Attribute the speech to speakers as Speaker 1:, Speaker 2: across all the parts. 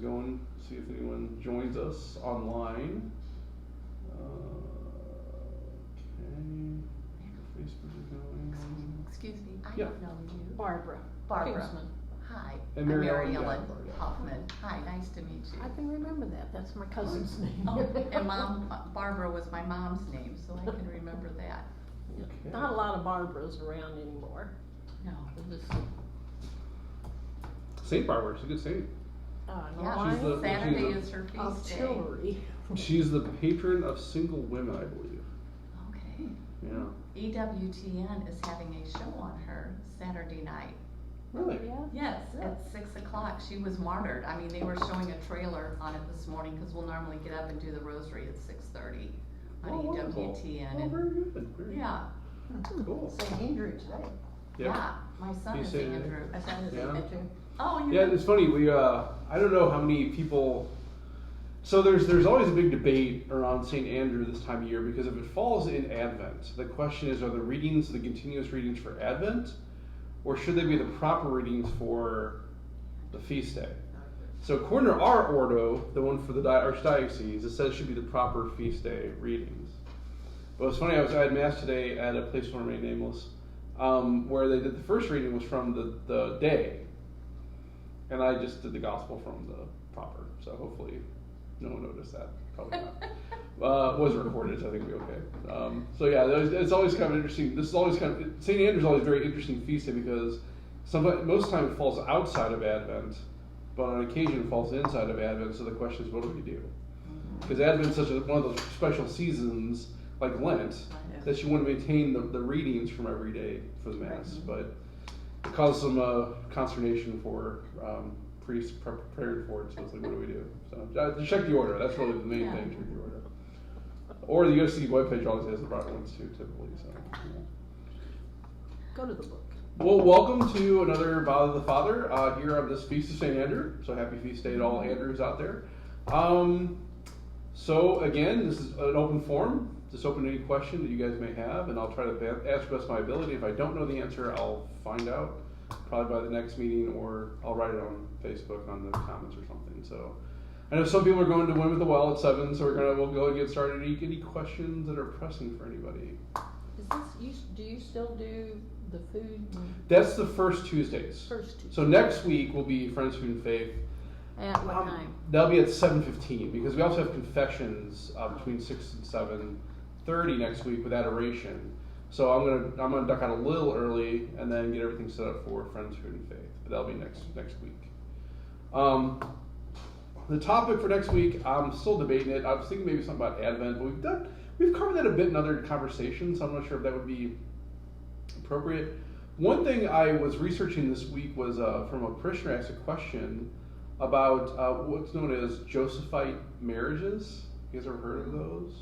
Speaker 1: going. See if anyone joins us online. Okay. Facebook is going.
Speaker 2: Excuse me, I
Speaker 1: Yeah.
Speaker 2: don't know you.
Speaker 3: Barbara.
Speaker 2: Barbara.
Speaker 3: Kingsman.
Speaker 2: Hi.
Speaker 1: And
Speaker 2: I'm
Speaker 1: Mary
Speaker 2: Mary
Speaker 1: Ellen
Speaker 2: Ellen
Speaker 1: Gaspar, yeah.
Speaker 2: Hoffman. Hi, nice to meet you.
Speaker 3: I can remember that. That's my cousin's name.
Speaker 2: Oh, and Barbara was my mom's name, so I can remember that.
Speaker 1: Okay.
Speaker 3: Not a lot of Barbaras around anymore.
Speaker 2: No.
Speaker 3: They're just,
Speaker 1: Saint Barbara, she's a good saint.
Speaker 3: no,
Speaker 2: Yeah,
Speaker 1: She's the-
Speaker 2: Saturday
Speaker 1: she's
Speaker 2: is her feast day.
Speaker 3: artillery.
Speaker 1: She's the patron of single women, I believe.
Speaker 2: Okay.
Speaker 1: Yeah.
Speaker 2: EWTN is having a show on her Saturday night.
Speaker 1: Really?
Speaker 3: Yeah.
Speaker 2: Yes,
Speaker 3: Yeah.
Speaker 2: at 6 o'clock. She was martyred. I mean, they were showing a trailer on it this morning because we'll normally get up and do the rosary at 6:30 on
Speaker 1: Oh, wonderful.
Speaker 2: EWTN.
Speaker 1: Oh,
Speaker 2: And
Speaker 1: very good. Very
Speaker 2: yeah,
Speaker 1: Cool.
Speaker 4: St. Andrew today.
Speaker 2: yeah, my son
Speaker 1: You
Speaker 2: is
Speaker 1: say-
Speaker 2: Andrew.
Speaker 4: I signed his
Speaker 1: Yeah.
Speaker 4: picture.
Speaker 2: Oh,
Speaker 1: Yeah,
Speaker 2: you
Speaker 1: it's funny. We I don't know how many people. So there's always a big debate around St. Andrew this time of year because if it falls in Advent, the question is: are the readings the continuous readings for Advent, or should they be the proper readings for the feast day? So according to our ordo, the one for the archdiocese, it says it should be the proper feast day readings. But it's funny. I had mass today at a place where I remain nameless, where they did the first reading was from the day. And I just did the gospel from the proper, so hopefully no one noticed that. Probably not. Was recorded, so I think we'll be okay. So yeah, it's always kind of interesting. This is always St. Andrew's always a very interesting feast day because most of the time it falls outside of Advent, but on occasion it falls inside of Advent. So the question is, what do we do? Because Advent's such one of those special seasons, like Lent, that you want to maintain the readings from every day for the Mass, but it caused some consternation for priests preparing for it. So it's like, what do we do? So just check the order. That's really the main thing. Check the order. Or the USC webpage always has the right ones too, typically. So. Yeah.
Speaker 3: Go to the book.
Speaker 1: Well, welcome to another Vow of the Father here on this Feast of St. Andrew. So happy feast day to all Andrews out there. So again, this is an open forum. Just open to any question that you guys may have, and I'll try to answer best my ability. If I don't know the answer, I'll find out probably by the next meeting, or I'll write it on Facebook on the comments or something. So I know some people are going to Win with the Well at 7, so we'll go and get started. Any questions that are pressing for anybody?
Speaker 3: Do you still do the food?
Speaker 1: That's the first Tuesdays.
Speaker 3: First Tuesday.
Speaker 1: So next week will be Friends, Food, and Faith.
Speaker 3: At what time?
Speaker 1: That'll be at 7:15 because we also have confessions between 6 and 7:30 next week with adoration. So I'm gonna duck out a little early and then get everything set up for Friends, Food, and Faith. But that'll be next week. The topic for next week, I'm still debating it. I was thinking maybe something about Advent, but we've covered that a bit in other conversations. So I'm not sure if that would be appropriate. One thing I was researching this week was from a parishioner asked a question about what's known as Josephite marriages. You guys ever heard of those?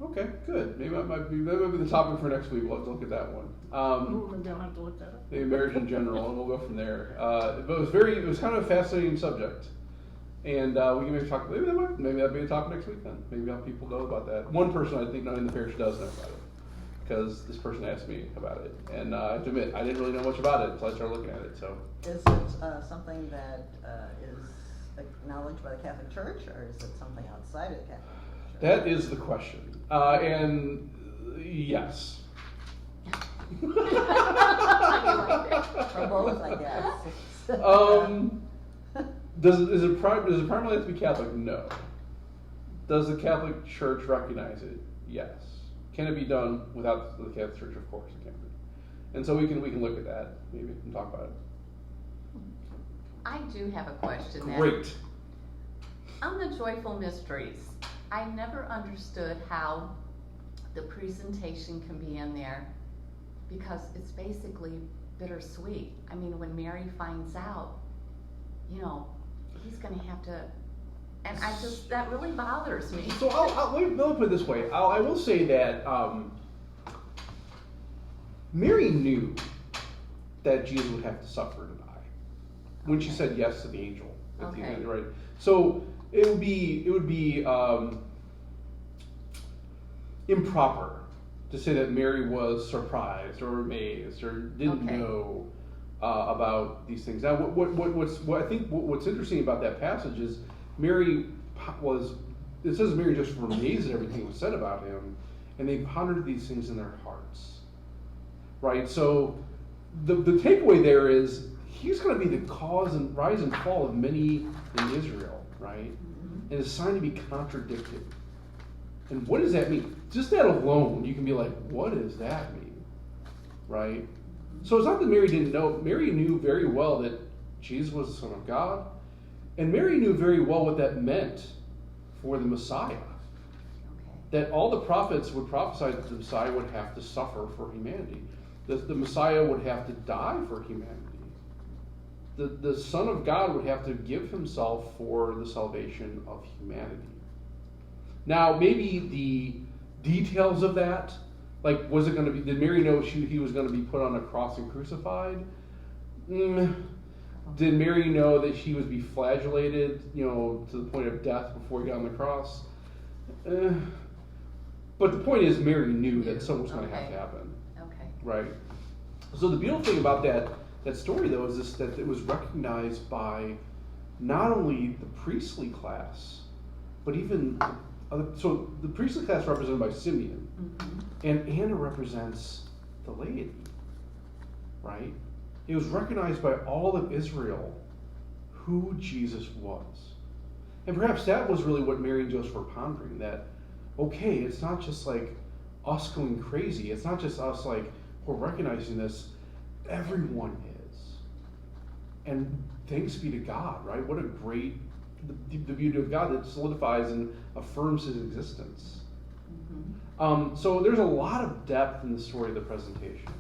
Speaker 1: Okay, good. Maybe that might be the topic for next week. We'll have to look at that one.
Speaker 3: Maybe I'll have to look that up.
Speaker 1: Maybe marriage in general, and we'll go from there. But it was kind of a fascinating subject, and we can maybe talk. Maybe that'd be a topic next week then. Maybe how people know about that. One person I think not in the parish does know about it, because this person asked me about it, and I have to admit I didn't really know much about it until I started looking at it. So.
Speaker 4: Is it something that is acknowledged by the Catholic Church, or is it something outside of the Catholic Church?
Speaker 1: That is the question. And yes.
Speaker 4: Or both, I guess.
Speaker 1: Does it primarily have to be Catholic? No. Does the Catholic Church recognize it? Yes. Can it be done without the Catholic Church? Of course it can be. And so we can look at that maybe and talk about it.
Speaker 2: I do have a question then.
Speaker 1: Great.
Speaker 2: On the Joyful Mysteries, I never understood how the presentation can be in there because it's basically bittersweet. I mean, when Mary finds out, he's going to have to, and that really bothers me.
Speaker 1: So let me put it this way. I will say that Mary knew that Jesus would have to suffer and die when she said yes to the angel at the end, right? So it would be improper to say that Mary was surprised or amazed or didn't know about these things. Now, what's interesting about that passage is Mary was. It says Mary just were amazed at everything that was said about him, and they pondered these things in their hearts. Right. So the takeaway there is he's going to be the cause and rise and fall of many in Israel. Right. And it's a sign to be contradicted. And what does that mean? Just that alone, you can be like, what does that mean? Right? So it's not that Mary didn't know. Mary knew very well that Jesus was the Son of God. And Mary knew very well what that meant for the Messiah.
Speaker 2: Okay.
Speaker 1: That all the prophets would prophesy that the Messiah would have to suffer for humanity. That the Messiah would have to die for humanity. The Son of God would have to give himself for the salvation of humanity. Now, maybe the details of that, like, was it going to be, did Mary know he was going to be put on a cross and crucified? Did Mary know that he would be flagellated, to the point of death before he got on the cross? But the point is, Mary knew that something was going to have to happen.
Speaker 2: Okay.
Speaker 1: Right? So the beautiful thing about that story, though, is that it was recognized by not only the priestly class, but even so the priestly class represented by Simeon, and Anna represents the laity, right? It was recognized by all of Israel who Jesus was. And perhaps that was really what Mary and Joseph were pondering, that, okay, it's not just like us going crazy. It's not just us like, we're recognizing this. Everyone is. And thanks be to God, right? What a great, the beauty of God that solidifies and affirms his existence. So there's a lot of depth in the story of the presentation.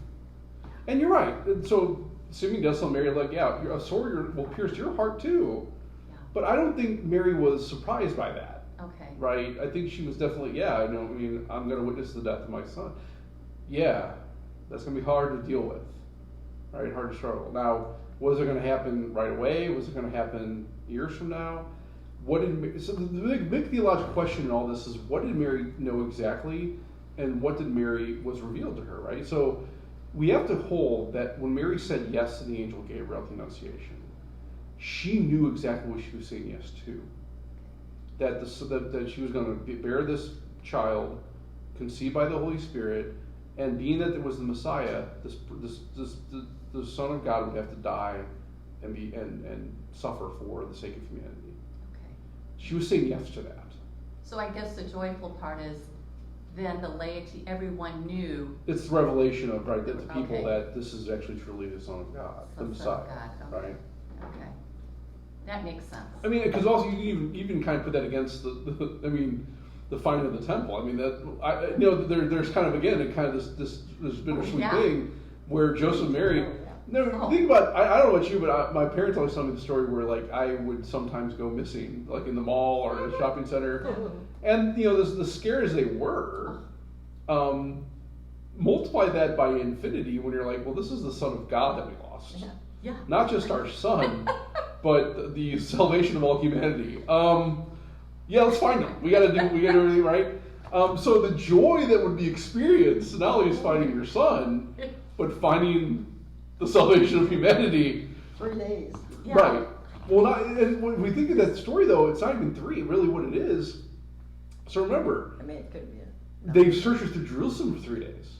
Speaker 1: And you're right. So Simeon does tell Mary, like, yeah, a sword will pierce your heart too.
Speaker 2: Yeah.
Speaker 1: But I don't think Mary was surprised by that.
Speaker 2: Okay.
Speaker 1: Right? I think she was definitely, I'm going to witness the death of my son. Yeah, that's going to be hard to deal with. Right? Hard to struggle. Now, was it going to happen right away? Was it going to happen years from now? So the big theological question in all this is, what did Mary know exactly, and what did Mary was revealed to her, right? So we have to hold that when Mary said yes to the angel Gabriel at the Annunciation, she knew exactly what she was saying yes to. That she was going to bear this child, conceived by the Holy Spirit, and being that it was the Messiah, the Son of God would have to die and suffer for the sake of humanity.
Speaker 2: Okay.
Speaker 1: She was saying yes to that.
Speaker 2: So I guess the joyful part is then the laity, everyone knew.
Speaker 1: It's the revelation of, right, that the people
Speaker 2: Okay.
Speaker 1: that this is actually truly the Son of God, the
Speaker 2: Son
Speaker 1: Messiah,
Speaker 2: of God. Okay.
Speaker 1: right?
Speaker 2: Okay. That makes sense.
Speaker 1: I mean, because also you can even kind of put that against the finding of the temple. I mean, there's kind of, again, this bittersweet
Speaker 2: Yeah.
Speaker 1: thing where Joseph and Mary. No,
Speaker 2: Oh.
Speaker 1: think about. I don't know about you, but my parents always tell me the story where, like, I would sometimes go missing, like in the mall or in a shopping center, and the scares they were. Multiply that by infinity when you're like, well, this is the Son of God that we lost,
Speaker 2: Yeah.
Speaker 1: not just our son, but the salvation of all humanity. Let's find him. We gotta do everything right. So the joy that would be experienced not only is finding your son, but finding the salvation of humanity.
Speaker 4: 3 days.
Speaker 2: Yeah.
Speaker 1: Right. Well, and when we think of that story, though, it's not even 3. Really, what it is. So remember,
Speaker 4: I mean, it could be
Speaker 1: they've searched through Jerusalem for 3 days.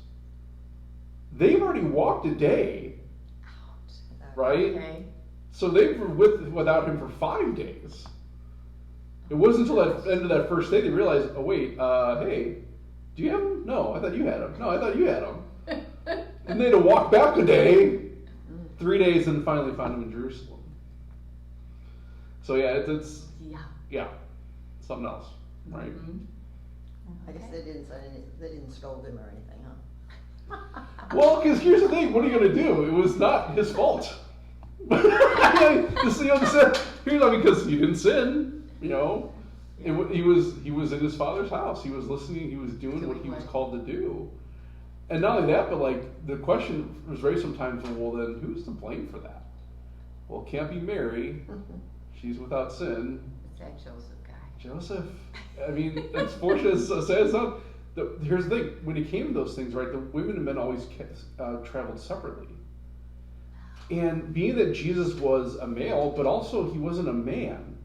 Speaker 1: They've already walked a day, right?
Speaker 2: Okay.
Speaker 1: So they were without him for 5 days. It wasn't until that end of that first day they realized, oh wait, hey, do you have him? No, I thought you had him. No, I thought you had him. And they had to walk back a day, 3 days, and finally found him in Jerusalem. So it's something else, right?
Speaker 4: I guess they didn't scold him or anything, huh?
Speaker 1: Well, because here's the thing: what are you going to do? It was not his fault. Because he didn't sin. He was in his father's house. He was listening. He was doing what he was called to do. And not only that, but like the question was raised sometimes. Well, then who's to blame for that? Well, it can't be Mary. She's without sin.
Speaker 2: It's that Joseph guy.
Speaker 1: Joseph. I mean, it's fortunate to say it's not. Here's the thing: when it came to those things, right? The women and men always traveled separately. And being that Jesus was a male, but also he wasn't a man,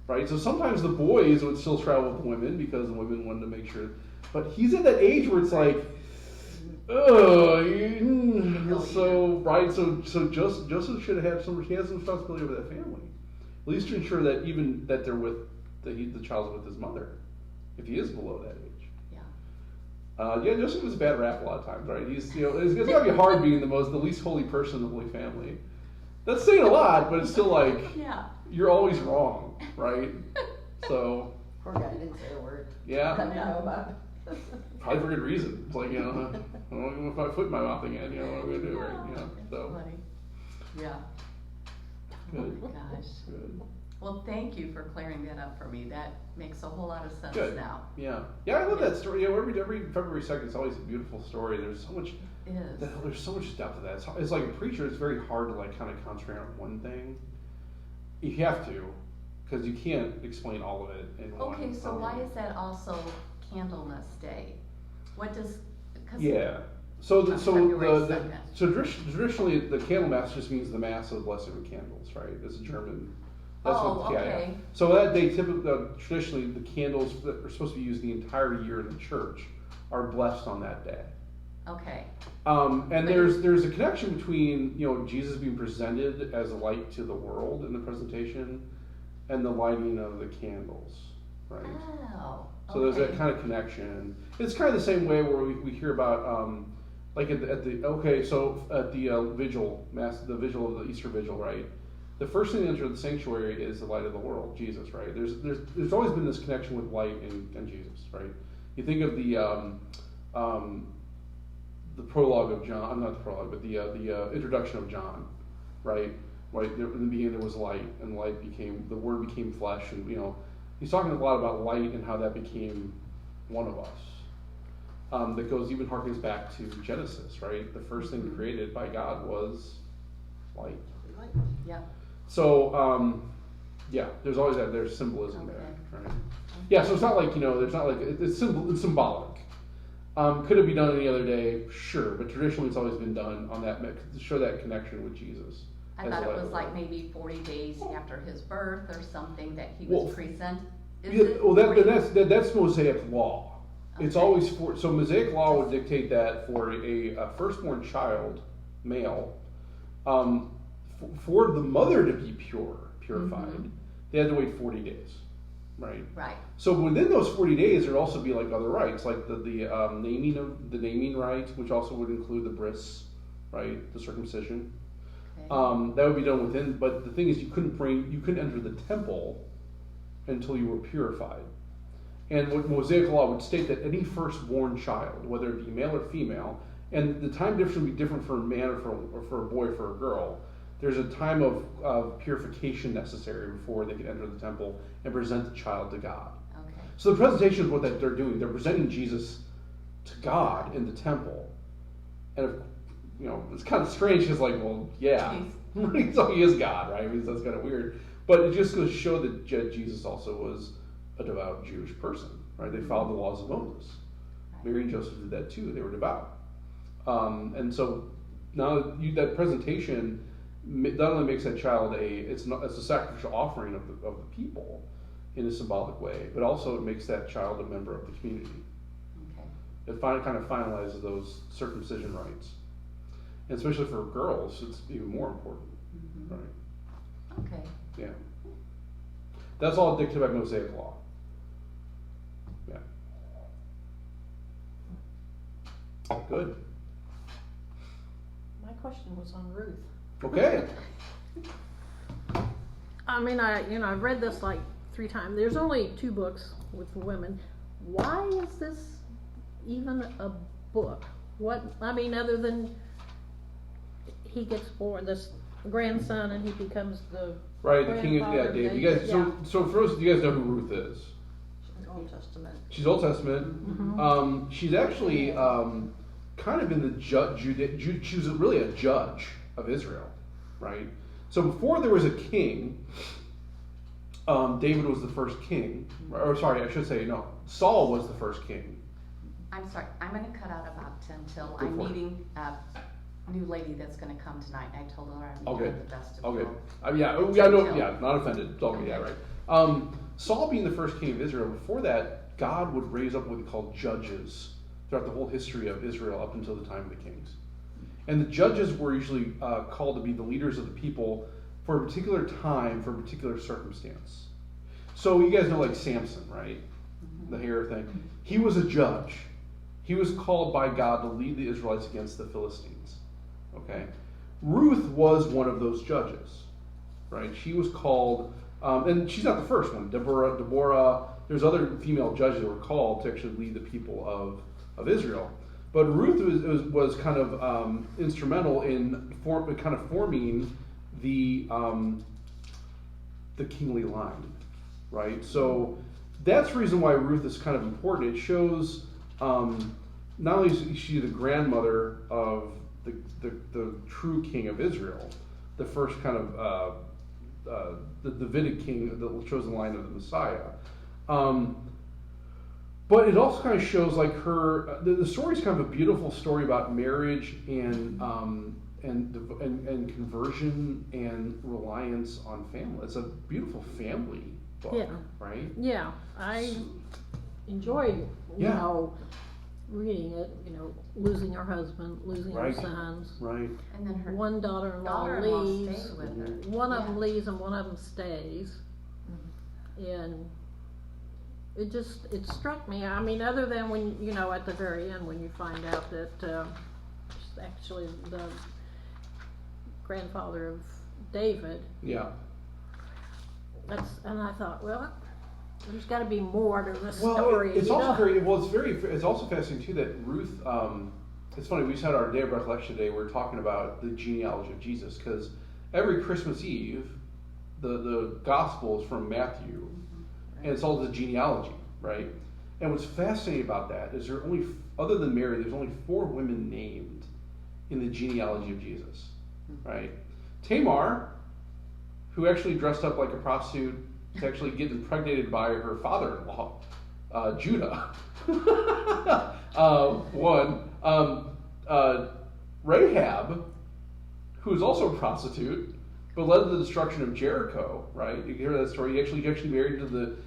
Speaker 1: right? So sometimes the boys would still travel with the women because the women wanted to make sure. But he's at that age where it's like, so right. So Joseph should have had he has some responsibility over that family, at least to ensure that even that they're with the child's with his mother, if he is below that age. Yeah, Joseph was a bad rap a lot of times, right? It's got to be hard being the least holy person in the Holy Family. That's saying a lot, but it's still like, you're always wrong, right? So.
Speaker 4: Poor guy didn't say a word.
Speaker 1: Yeah.
Speaker 4: I know about it.
Speaker 1: Probably for good reason. It's like, I don't want to put my foot in my mouth again, what am I going to do, right? So.
Speaker 2: Funny. Yeah.
Speaker 1: Good.
Speaker 2: Oh my gosh.
Speaker 1: Good.
Speaker 2: Well, thank you for clearing that up for me. That makes a whole lot of sense
Speaker 1: Good.
Speaker 2: now.
Speaker 1: Yeah, I love that story. Every February 2nd, it's always a beautiful story. There's so much.
Speaker 2: It is.
Speaker 1: There's so much depth to that. It's like a preacher. It's very hard to kind of concentrate on one thing. You have to, because you can't explain all of it in one.
Speaker 2: Okay, so why is that also Candlemas Day? What does?
Speaker 1: Yeah. So
Speaker 2: February 2nd.
Speaker 1: Traditionally the Candlemas just means the Mass of the Blessing of Candles, right? It's a German. That's
Speaker 2: okay.
Speaker 1: Yeah. So that day, traditionally, the candles that are supposed to be used the entire year in the church are blessed on that day.
Speaker 2: Okay.
Speaker 1: And there's a connection between Jesus being presented as a light to the world in the presentation, and the lighting of the candles, right?
Speaker 2: Oh.
Speaker 1: So there's that kind of connection. It's kind of the same way where we hear about like at the vigil mass, the vigil of the Easter vigil, right? The first thing to enter the sanctuary is the light of the world, Jesus, right? There's always been this connection with light and Jesus, right? You think of the prologue of John, not the prologue, but the introduction of John, right? Right, in the beginning there was light, and the Word became flesh, and he's talking a lot about light and how that became one of us. That harkens back to Genesis, right? The first thing created by God was light.
Speaker 2: Yeah.
Speaker 1: So, there's always there's symbolism there, right? Yeah, so it's not like, it's symbolic. Could it be done any other day? Sure, but traditionally it's always been done on that, to show that connection with Jesus.
Speaker 2: I thought it was like maybe 40 days after his birth or something that he was presented.
Speaker 1: That's Mosaic law. Okay. It's always so Mosaic law would dictate that for a firstborn child, male, for the mother to be purified, they had to wait 40 days, right?
Speaker 2: Right.
Speaker 1: So within those 40 days, there'd also be like other rites, like the naming rite, which also would include the bris, right, the circumcision. Okay. That would be done within. But the thing is, you couldn't enter the temple until you were purified. And what Mosaic law would state that any firstborn child, whether it be male or female, and the time difference would be different for a man or for a boy or for a girl. There's a time of purification necessary before they can enter the temple and present the child to God.
Speaker 2: Okay.
Speaker 1: So the presentation is what they're doing. They're presenting Jesus to God in the temple. And it's kind of strange because, well, yeah, so he is God, right? That's kind of weird. But it just goes to show that Jesus also was a devout Jewish person, right? They followed the laws of Moses. Mary and Joseph did that too. They were devout. And so now that presentation not only makes that child it's a sacrificial offering of the people in a symbolic way, but also it makes that child a member of the community. Okay. It kind of finalizes those circumcision rites. And especially for girls, it's even more important, right?
Speaker 2: Okay.
Speaker 1: Yeah. That's all dictated by Mosaic law. Yeah. Good.
Speaker 3: My question was on Ruth.
Speaker 1: Okay.
Speaker 3: I mean, I've read this like 3 times. There's only 2 books with the women. Why is this even a book? Other than he gets born, this grandson, and he becomes the
Speaker 1: king of David. You guys, so first, do you guys know who Ruth is?
Speaker 4: She's Old Testament.
Speaker 1: She's Old Testament. Mm-hmm. She's actually kind of in the judge. She was really a judge of Israel, right? So before there was a king, David was the first king. Or sorry, I should say no. Saul was the first king.
Speaker 2: I'm sorry. I'm going to cut out about 10 till I'm meeting new lady that's gonna come tonight, and I told her I'm
Speaker 1: Okay.
Speaker 2: having the best of
Speaker 1: Okay.
Speaker 2: both.
Speaker 1: Not offended. It's all good, yeah, right. Saul being the first king of Israel, before that, God would raise up what he called judges throughout the whole history of Israel up until the time of the kings. And the judges were usually called to be the leaders of the people for a particular time, for a particular circumstance. So you guys know like Samson, right? The hair thing. He was a judge. He was called by God to lead the Israelites against the Philistines. Okay? Ruth was one of those judges, right? She was called, and she's not the first one. Deborah, there's other female judges that were called to actually lead the people of Israel. But Ruth was kind of instrumental in forming the kingly line, right? So that's the reason why Ruth is kind of important. It shows not only is she the grandmother of the true king of Israel, the first kind of the Davidic king that chose the line of the Messiah. But it also kind of shows like the story is kind of a beautiful story about marriage and conversion and reliance on family. It's a beautiful family book,
Speaker 3: Yeah.
Speaker 1: right?
Speaker 3: Yeah, I enjoyed, reading it, losing her husband, losing her
Speaker 1: Right.
Speaker 3: sons.
Speaker 1: Right.
Speaker 2: And then her
Speaker 3: One daughter-in-law
Speaker 2: daughter-in-law
Speaker 3: leaves,
Speaker 2: stayed with her.
Speaker 3: one of them
Speaker 2: Yeah.
Speaker 3: leaves and one of them stays. And it struck me, I mean, other than when, at the very end, when you find out that she's actually the grandfather of David,
Speaker 1: Yeah.
Speaker 3: and I thought, well, there's gotta be more to this
Speaker 1: Well,
Speaker 3: story.
Speaker 1: it's also it's also fascinating too that Ruth. It's funny. We just had our day of recollection today. We're talking about the genealogy of Jesus because every Christmas Eve, the gospel is from Matthew, and it's all the genealogy, right? And what's fascinating about that is other than Mary, there's only 4 women named in the genealogy of Jesus, right? Tamar, who actually dressed up like a prostitute to actually get impregnated by her father-in-law, Judah. Rahab, who is also a prostitute, but led to the destruction of Jericho, right? You hear that story. He actually married into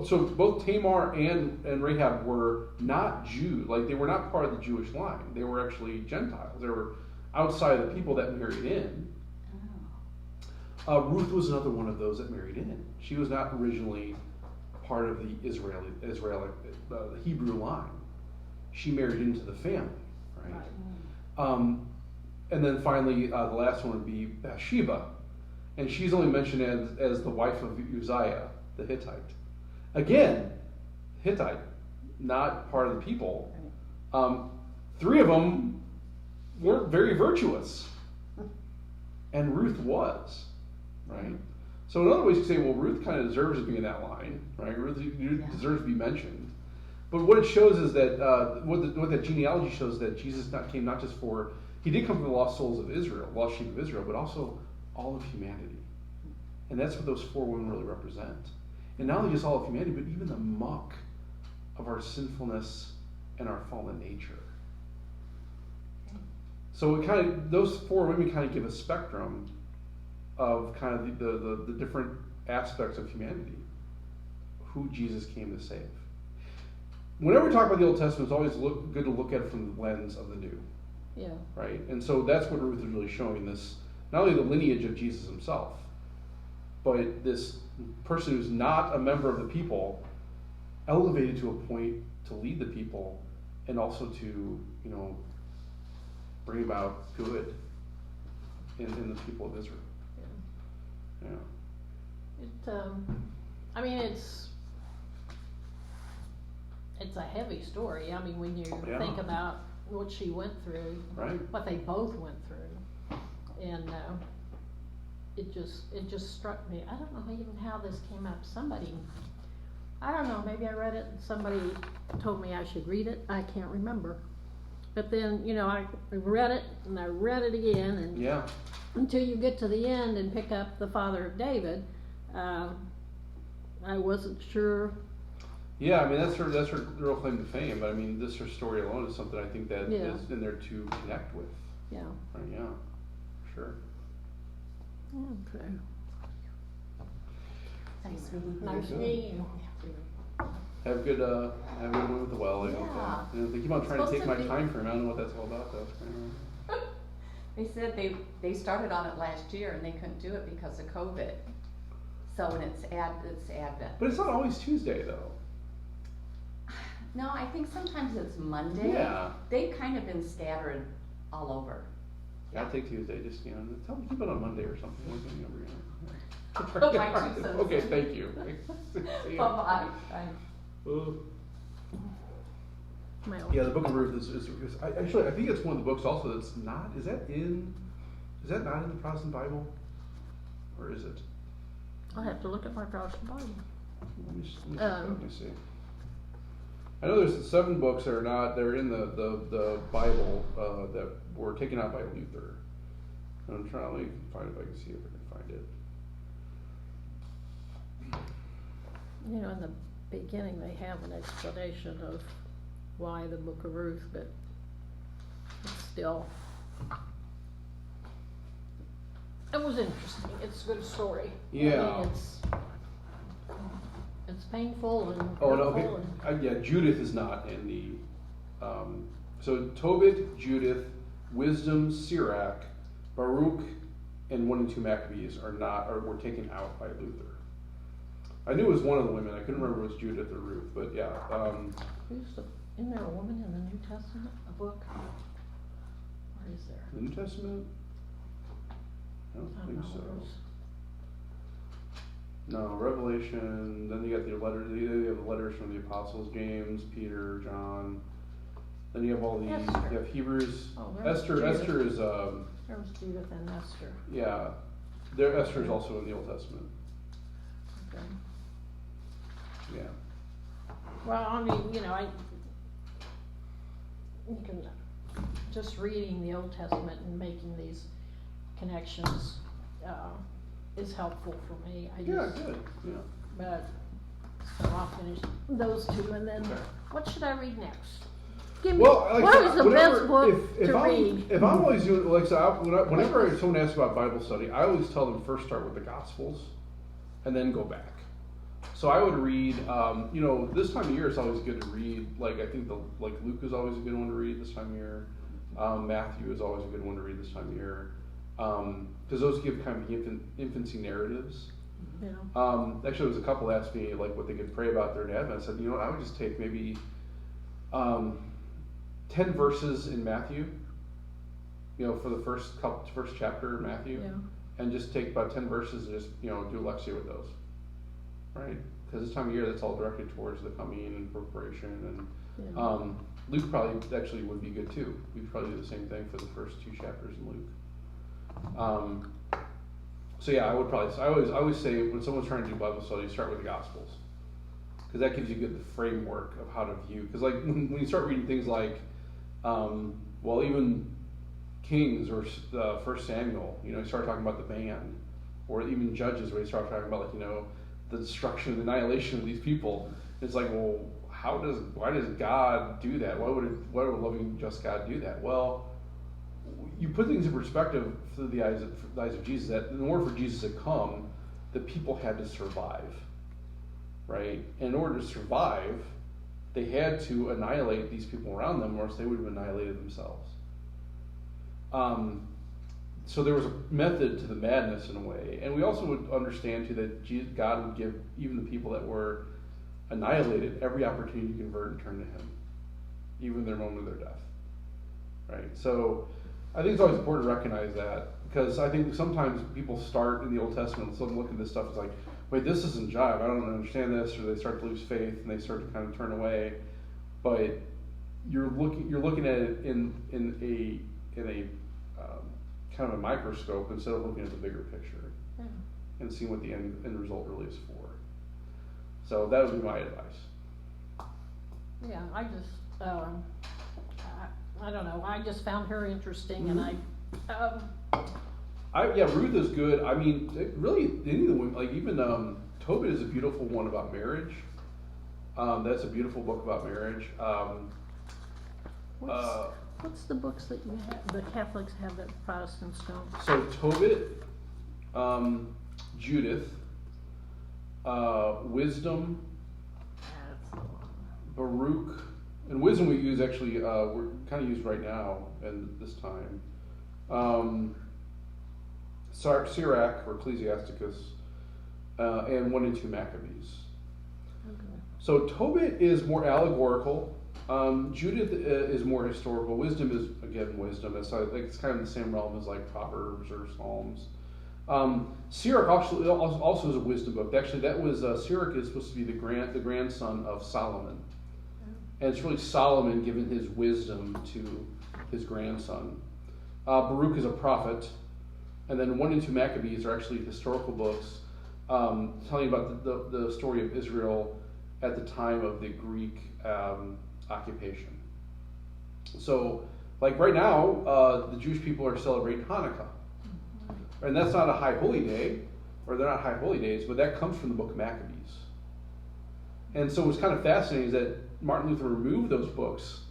Speaker 1: so both Tamar and Rahab were not Jews. Like they were not part of the Jewish line. They were actually Gentiles. They were outside of the people that married in. Ruth was another one of those that married in. She was not originally part of the the Hebrew line. She married into the family, right? And then finally, the last one would be Bathsheba, and she's only mentioned as the wife of Uzziah, the Hittite. Again, Hittite, not part of the people. 3 of them weren't very virtuous, and Ruth was. Right? So in other ways, you say, well, Ruth kind of deserves to be in that line, right? Ruth deserves to be mentioned. But what it shows is that, what that genealogy shows that Jesus came not just he did come for the lost souls of Israel, lost sheep of Israel, but also all of humanity. And that's what those 4 women really represent. And not only just all of humanity, but even the muck of our sinfulness and our fallen nature. So those 4 women kind of give a spectrum of kind of the different aspects of humanity, who Jesus came to save. Whenever we talk about the Old Testament, it's always good to look at it from the lens of the New.
Speaker 3: Yeah.
Speaker 1: Right? And so that's what Ruth is really showing, this, not only the lineage of Jesus himself, but this person who's not a member of the people, elevated to a point to lead the people and also to, bring about good in the people of Israel. Yeah.
Speaker 3: I mean, it's a heavy story. I mean, when you think about what she went through,
Speaker 1: right.
Speaker 3: What they both went through, and it just struck me. I don't know even how this came up. I don't know, maybe I read it and somebody told me I should read it. I can't remember. But then, I read it and I read it again, and until you get to the end and pick up the father of David, I wasn't sure.
Speaker 1: Yeah, I mean that's her real claim to fame. But I mean, her story alone is something I think that is in there to connect with.
Speaker 3: Yeah.
Speaker 1: Right, yeah, sure.
Speaker 3: Okay.
Speaker 2: Nice meeting you.
Speaker 3: Nice
Speaker 1: good.
Speaker 3: meeting you.
Speaker 1: Have a good one with the well.
Speaker 2: Yeah.
Speaker 1: They keep on trying to
Speaker 2: Supposed
Speaker 1: take
Speaker 2: to
Speaker 1: my
Speaker 2: be-
Speaker 1: time frame. I don't know what that's all about though.
Speaker 2: They said they started on it last year and they couldn't do it because of COVID. So when it's Advent.
Speaker 1: But it's not always Tuesday though.
Speaker 2: No, I think sometimes it's Monday.
Speaker 1: Yeah.
Speaker 2: They've kind of been scattered all over.
Speaker 1: Yeah, I'll take Tuesday. Just tell them keep it on Monday or something.
Speaker 2: Bye, 2 cents.
Speaker 1: Okay, thank you. See ya.
Speaker 2: Bye-bye. Bye.
Speaker 3: Well,
Speaker 1: Yeah, the Book of Ruth is actually I think it's one of the books also that's not. Is that not in the Protestant Bible, or is it?
Speaker 3: I'll have to look at my Protestant Bible.
Speaker 1: Let me see. I know there's 7 books that are not. They're in the Bible that were taken out by Luther. I'm trying to find if I can see if I can find it.
Speaker 3: You know, in the beginning, they have an explanation of why the Book of Ruth, but it's still, it was interesting. It's a good story.
Speaker 1: Yeah.
Speaker 3: I mean, it's painful and
Speaker 1: Oh no,
Speaker 3: hurtful
Speaker 1: okay. Yeah, Judith is not in the. So Tobit, Judith, Wisdom, Sirach, Baruch, and 1 and 2 Maccabees were taken out by Luther. I knew it was one of the women. I couldn't remember if it was Judith or Ruth, but yeah.
Speaker 3: Isn't there a woman in the New Testament, a book? Where is there?
Speaker 1: The New Testament? I don't think so. No, Revelation. Then you got the letters. You have the letters from the apostles: James, Peter, John. Then you have all the.
Speaker 3: Esther.
Speaker 1: You have Hebrews.
Speaker 3: Oh, there's
Speaker 1: Esther.
Speaker 3: Judith.
Speaker 1: Esther is.
Speaker 3: There was Judith and Esther.
Speaker 1: Yeah, Esther is also in the Old Testament.
Speaker 3: Okay.
Speaker 1: Yeah.
Speaker 3: Well, I mean, you can, just reading the Old Testament and making these connections, is helpful for me.
Speaker 1: Yeah, good. Yeah.
Speaker 3: But, so I'll finish those 2 and then, what should I read next? Give me,
Speaker 1: Well, like,
Speaker 3: what is the
Speaker 1: whenever-
Speaker 3: best book
Speaker 1: if
Speaker 3: to
Speaker 1: I'm,
Speaker 3: read?
Speaker 1: If I'm always doing whenever someone asks about Bible study, I always tell them first start with the Gospels, and then go back. So I would read, this time of year it's always good to read. Like I think Luke is always a good one to read this time of year. Matthew is always a good one to read this time of year, because those give kind of the infancy narratives.
Speaker 3: Yeah.
Speaker 1: Actually, there was a couple asked me like what they could pray about during Advent. I said, I would just take maybe 10 verses in Matthew, for the first chapter of Matthew,
Speaker 3: Yeah.
Speaker 1: and just take about 10 verses and just do a lecture with those, right? Because this time of year, that's all directed towards the coming and preparation, and
Speaker 3: Yeah.
Speaker 1: Luke probably actually would be good too. We'd probably do the same thing for the first 2 chapters in Luke. So yeah, I always say when someone's trying to do Bible study, start with the Gospels, because that gives you good the framework of how to view. Because like when you start reading things like, even Kings or 1 Samuel, you start talking about the band, or even Judges, where you start talking about the destruction, the annihilation of these people. It's like, well, why does God do that? Why would a loving, just God do that? Well, you put things in perspective through the eyes of Jesus, that in order for Jesus to come, the people had to survive, right? And in order to survive, they had to annihilate these people around them, or else they would have annihilated themselves. So there was a method to the madness in a way, and we also would understand too that God would give even the people that were annihilated every opportunity to convert and turn to Him, even in their moment of their death, right? So I think it's always important to recognize that, because I think sometimes people start in the Old Testament and suddenly look at this stuff, it's like, wait, this isn't jive, I don't understand this, or they start to lose faith and they start to kind of turn away. But you're looking at it in a kind of a microscope instead of looking at the bigger picture and seeing what the end result really is for. So that would be my advice.
Speaker 3: Yeah, I just, I don't know, I just found her interesting, and
Speaker 1: Ruth is good. I mean, really, any of the women, like even Tobit is a beautiful one about marriage. That's a beautiful book about marriage.
Speaker 3: What's the books that you have, the Catholics have that Protestants don't?
Speaker 1: So Tobit, Judith, Wisdom,
Speaker 3: That's the one.
Speaker 1: Baruch, and Wisdom we use actually, we're kind of used right now and this time. Sirach or Ecclesiasticus, and 1 and 2 Maccabees.
Speaker 3: Okay.
Speaker 1: So Tobit is more allegorical. Judith is more historical. Wisdom is again wisdom. It's like it's kind of in the same realm as like Proverbs or Psalms. Sirach also is a wisdom book. Actually, that was Sirach is supposed to be the grandson of Solomon, and it's really Solomon giving his wisdom to his grandson. Baruch is a prophet, and then 1 and 2 Maccabees are actually historical books telling about the story of Israel at the time of the Greek occupation. So, like right now, the Jewish people are celebrating Hanukkah. And that's not a high holy day, or they're not high holy days, but that comes from the book of Maccabees. And so what's kind of fascinating is that Martin Luther removed those books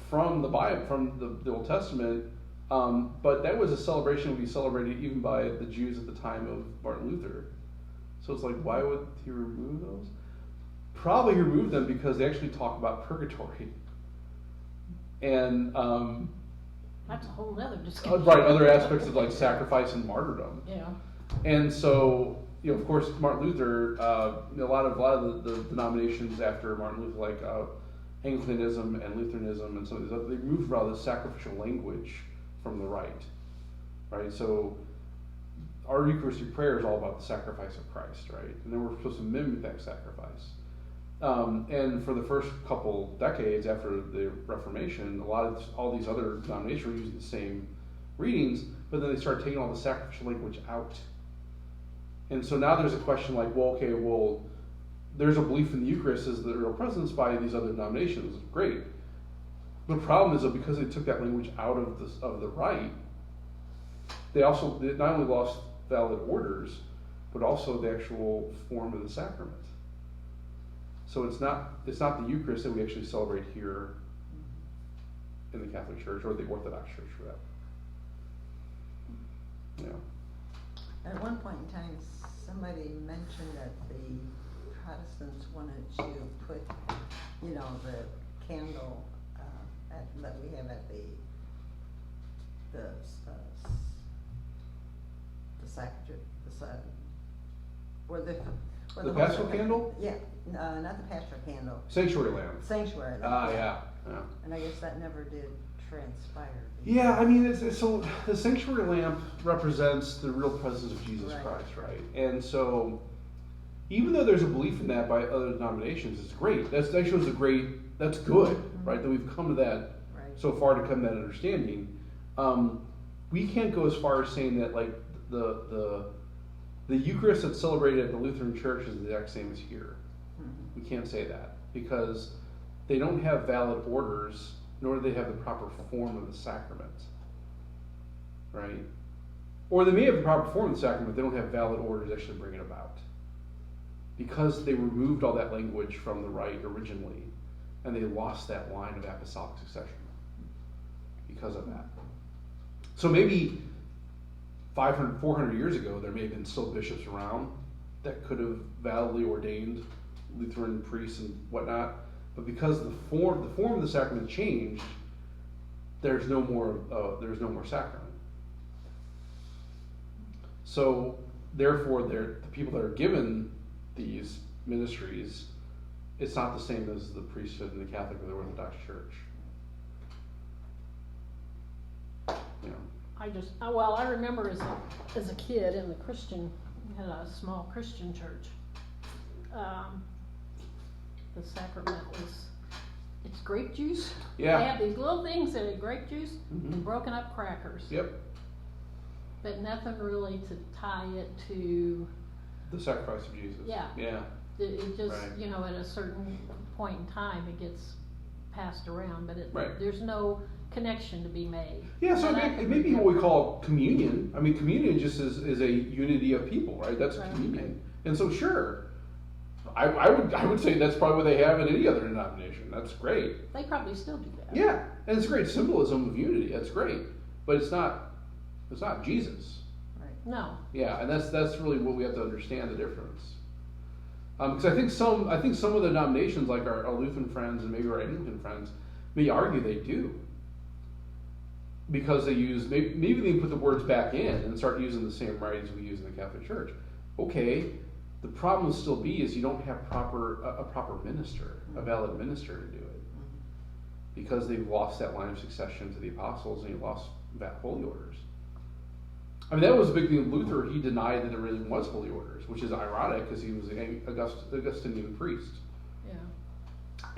Speaker 1: from the Bible, from the Old Testament, but that was a celebration that would be celebrated even by the Jews at the time of Martin Luther. So it's like, why would he remove those? Probably removed them because they actually talk about purgatory. And
Speaker 3: That's a whole other discussion.
Speaker 1: right, other aspects of like sacrifice and martyrdom.
Speaker 3: Yeah.
Speaker 1: And so, of course, Martin Luther, a lot of the denominations after Martin Luther, like Anglicanism and Lutheranism and some of these other, they moved a lot of the sacrificial language from the right. So our Eucharistic prayer is all about the sacrifice of Christ, right? And then we're supposed to mimic that sacrifice. And for the first couple decades after the Reformation, all these other denominations were using the same readings, but then they started taking all the sacrificial language out. And so now there's a question like, there's a belief in the Eucharist as the real presence by these other denominations. Great. The problem is that because they took that language out of the rite, they not only lost valid orders, but also the actual form of the sacrament. So it's not the Eucharist that we actually celebrate here in the Catholic Church or the Orthodox Church for that. Yeah.
Speaker 4: At one point in time, somebody mentioned that the Protestants wanted to put, the candle that we have at the sacrament,
Speaker 1: The paschal candle?
Speaker 4: Yeah, not the paschal candle.
Speaker 1: Sanctuary lamp.
Speaker 4: Sanctuary lamp.
Speaker 1: Yeah.
Speaker 4: And I guess that never did transpire.
Speaker 1: Yeah, I mean, so the sanctuary lamp represents the real presence of Jesus Christ, right? And so, even though there's a belief in that by other denominations, it's great. That shows that's good, right? That we've come to that so far to come to that understanding. We can't go as far as saying that like the Eucharist that's celebrated at the Lutheran Church is the exact same as here. We can't say that because they don't have valid orders, nor do they have the proper form of the sacrament, right? Or they may have the proper form of the sacrament, but they don't have valid orders to actually bring it about. Because they removed all that language from the rite originally, and they lost that line of apostolic succession because of that. So maybe 500, 400 years ago, there may have been still bishops around that could have validly ordained Lutheran priests and whatnot, but because the form of the sacrament changed, there's no more sacrament. So therefore, the people that are given these ministries, it's not the same as the priesthood in the Catholic or the Orthodox Church.
Speaker 3: I remember as a kid in the Christian, we had a small Christian church. The sacrament it's grape juice.
Speaker 1: Yeah.
Speaker 3: They have these little things that are grape juice and broken up crackers.
Speaker 1: Yep.
Speaker 3: But nothing really to tie it to
Speaker 1: The sacrifice of Jesus.
Speaker 3: Yeah.
Speaker 1: Yeah.
Speaker 3: It just,
Speaker 1: Right.
Speaker 3: at a certain point in time, it gets passed around, but
Speaker 1: Right.
Speaker 3: there's no connection to be made.
Speaker 1: Yeah, so
Speaker 3: And
Speaker 1: it may be what we call communion. I mean, communion just is a unity of people, right? That's
Speaker 3: Right.
Speaker 1: communion. And so, sure, I would say that's probably what they have in any other denomination. That's great.
Speaker 3: They probably still do that.
Speaker 1: Yeah, and it's great symbolism of unity. That's great, but it's not Jesus.
Speaker 3: No.
Speaker 1: Yeah, and that's really what we have to understand the difference. Because I think some of the denominations, like our Lutheran friends and maybe our Anglican friends, may argue they do, because they use maybe they put the words back in and start using the same writings we use in the Catholic Church. Okay, the problem will still be is you don't have a proper minister, a valid minister to do it, because they've lost that line of succession to the apostles and you lost that holy orders. I mean, that was a big thing with Luther. He denied that there really was holy orders, which is ironic because he was an Augustinian priest.
Speaker 3: Yeah.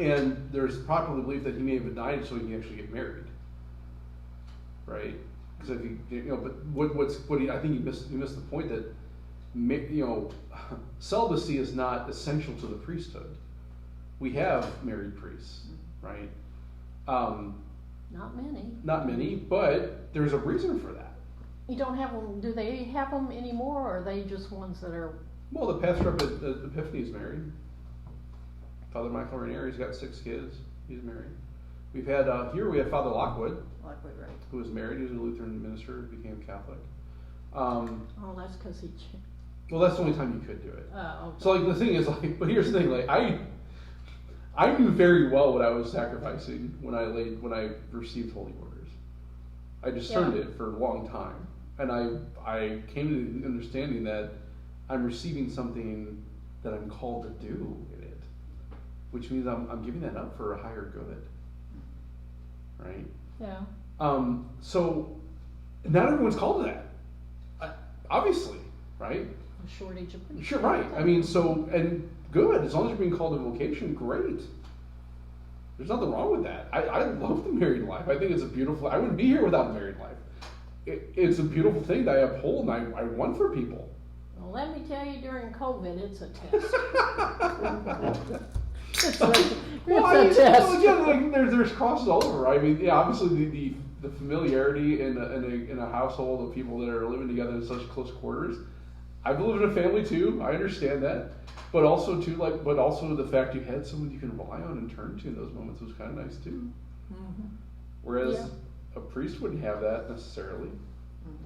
Speaker 1: And there's popular belief that he may have denied it so he can actually get married, right? Because if but I think he missed the point that celibacy is not essential to the priesthood. We have married priests, right?
Speaker 3: Not many.
Speaker 1: Not many, but there's a reason for that.
Speaker 3: You don't have them. Do they have them anymore, or are they just ones that are?
Speaker 1: Well, the pastor up at Epiphany is married. Father Michael Rainier's got 6 kids. He's married. We've had here we have Father Lockwood,
Speaker 4: Right.
Speaker 1: who was married. He was a Lutheran minister, became Catholic.
Speaker 3: Oh, that's because he.
Speaker 1: Well, that's the only time you could do it.
Speaker 3: Okay.
Speaker 1: So like the thing is but here's the thing, like I knew very well what I was sacrificing when I received holy orders. I discerned it for a long time. And I came to the understanding that I'm receiving something that I'm called to do in it, which means I'm giving that up for a higher good, right?
Speaker 3: Yeah.
Speaker 1: So not everyone's called to that, obviously, right?
Speaker 3: A shortage of priests.
Speaker 1: Sure, right. I mean, and good, as long as you're being called to vocation, great. There's nothing wrong with that. I love the married life. I think it's a beautiful. I wouldn't be here without married life. It's a beautiful thing that I uphold and I want for people.
Speaker 3: Well, let me tell you, during COVID, it's a test. It's a test.
Speaker 1: Again, there's crosses all over. I mean, yeah, obviously the familiarity in a household of people that are living together in such close quarters. I've lived in a family too. I understand that, but also the fact you had someone you can rely on and turn to in those moments was kind of nice too.
Speaker 3: Mm-hmm.
Speaker 1: Whereas a priest wouldn't have that necessarily.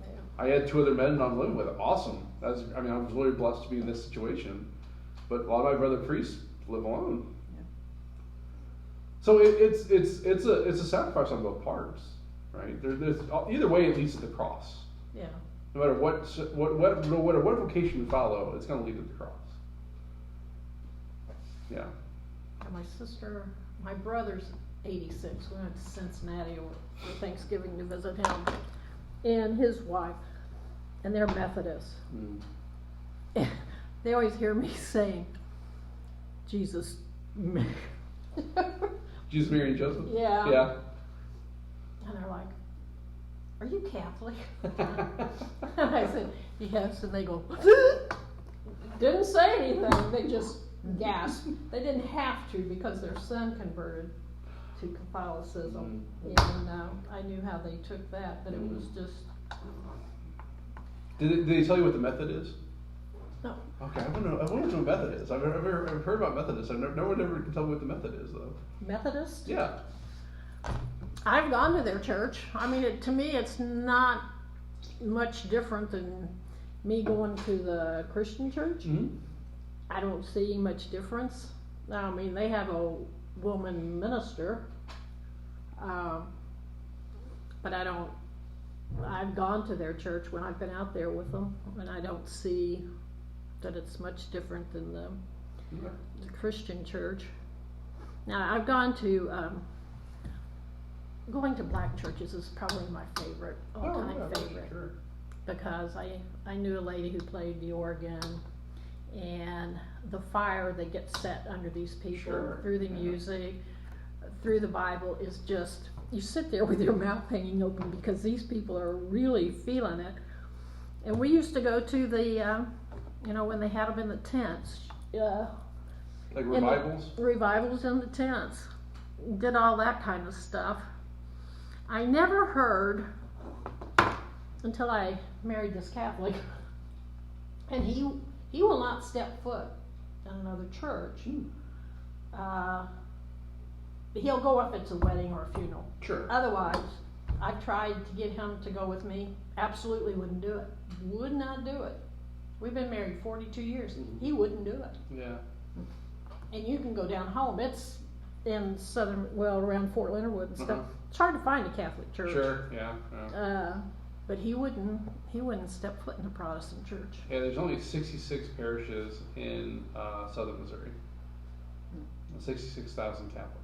Speaker 3: Yeah.
Speaker 1: I had 2 other men I'm living with. Awesome. I was really blessed to be in this situation. But a lot of my brother priests live alone.
Speaker 4: Yeah.
Speaker 1: So it's a sacrifice on both parts, right? There's either way it leads to the cross.
Speaker 3: Yeah.
Speaker 1: No matter what vocation you follow, it's going to lead to the cross. Yeah.
Speaker 3: My brother's 86. We went to Cincinnati for Thanksgiving to visit him and his wife, and they're Methodists. And they always hear me saying, Jesus married
Speaker 1: Joseph?
Speaker 3: Yeah.
Speaker 1: Yeah.
Speaker 3: And they're like, are you Catholic? And I said, yes. And they go, didn't say anything. They just gasped. They didn't have to because their son converted to Catholicism. And I knew how they took that, but it was just.
Speaker 1: Did they tell you what the method is?
Speaker 3: No.
Speaker 1: Okay, I want to know what method is. I've heard about Methodists. No one ever can tell me what the method is, though.
Speaker 3: Methodist?
Speaker 1: Yeah.
Speaker 3: I've gone to their church. I mean, to me, it's not much different than me going to the Christian church.
Speaker 1: Mm-hmm.
Speaker 3: I don't see much difference. I mean, they have a woman minister, but I've gone to their church when I've been out there with them, and I don't see that it's much different than the Christian church. Now, I've gone to, going to black churches is probably my favorite, all-time favorite.
Speaker 1: Sure.
Speaker 3: Because I knew a lady who played the organ, and the fire that gets set under these people through the music, through the Bible is just, you sit there with your mouth hanging open because these people are really feeling it. And we used to go to the, when they had them in the tents.
Speaker 1: Like revivals?
Speaker 3: Revivals in the tents. Did all that kind of stuff. I never heard, until I married this Catholic, and he will not step foot in another church, he'll go if it's a wedding or a funeral.
Speaker 1: Sure.
Speaker 3: Otherwise, I've tried to get him to go with me. Absolutely wouldn't do it. Would not do it. We've been married 42 years. He wouldn't do it.
Speaker 1: Yeah.
Speaker 3: And you can go down home. It's in around Fort Leonard Wood and stuff.
Speaker 1: Uh-huh.
Speaker 3: It's hard to find a Catholic church.
Speaker 1: Sure. Yeah.
Speaker 3: But he wouldn't step foot in a Protestant church.
Speaker 1: Yeah. There's only 66 parishes in southern Missouri. 66,000 Catholics.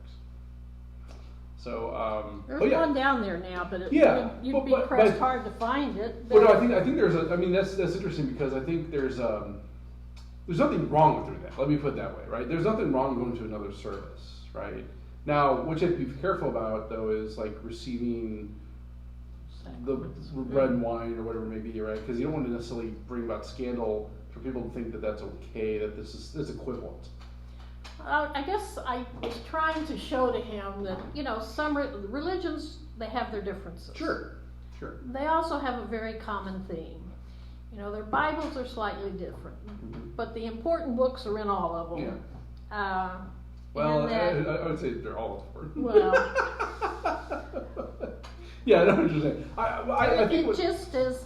Speaker 1: So,
Speaker 3: there's one down there now, but you'd be
Speaker 1: but
Speaker 3: pressed hard to find it.
Speaker 1: Well, no, I think there's that's interesting because I think there's nothing wrong with doing that. Let me put it that way, right? There's nothing wrong going to another service, right? Now, what you have to be careful about though is like receiving the bread and wine or whatever it may be, right? Because you don't want to necessarily bring about scandal for people to think that that's okay, that this is equivalent.
Speaker 3: I guess I was trying to show to him that, some religions, they have their differences.
Speaker 1: Sure.
Speaker 3: They also have a very common theme. Their Bibles are slightly different, but the important books are in all of them.
Speaker 1: Yeah. Well, I would say they're all important.
Speaker 3: Well.
Speaker 1: Yeah, I know what you're saying. I think
Speaker 3: just as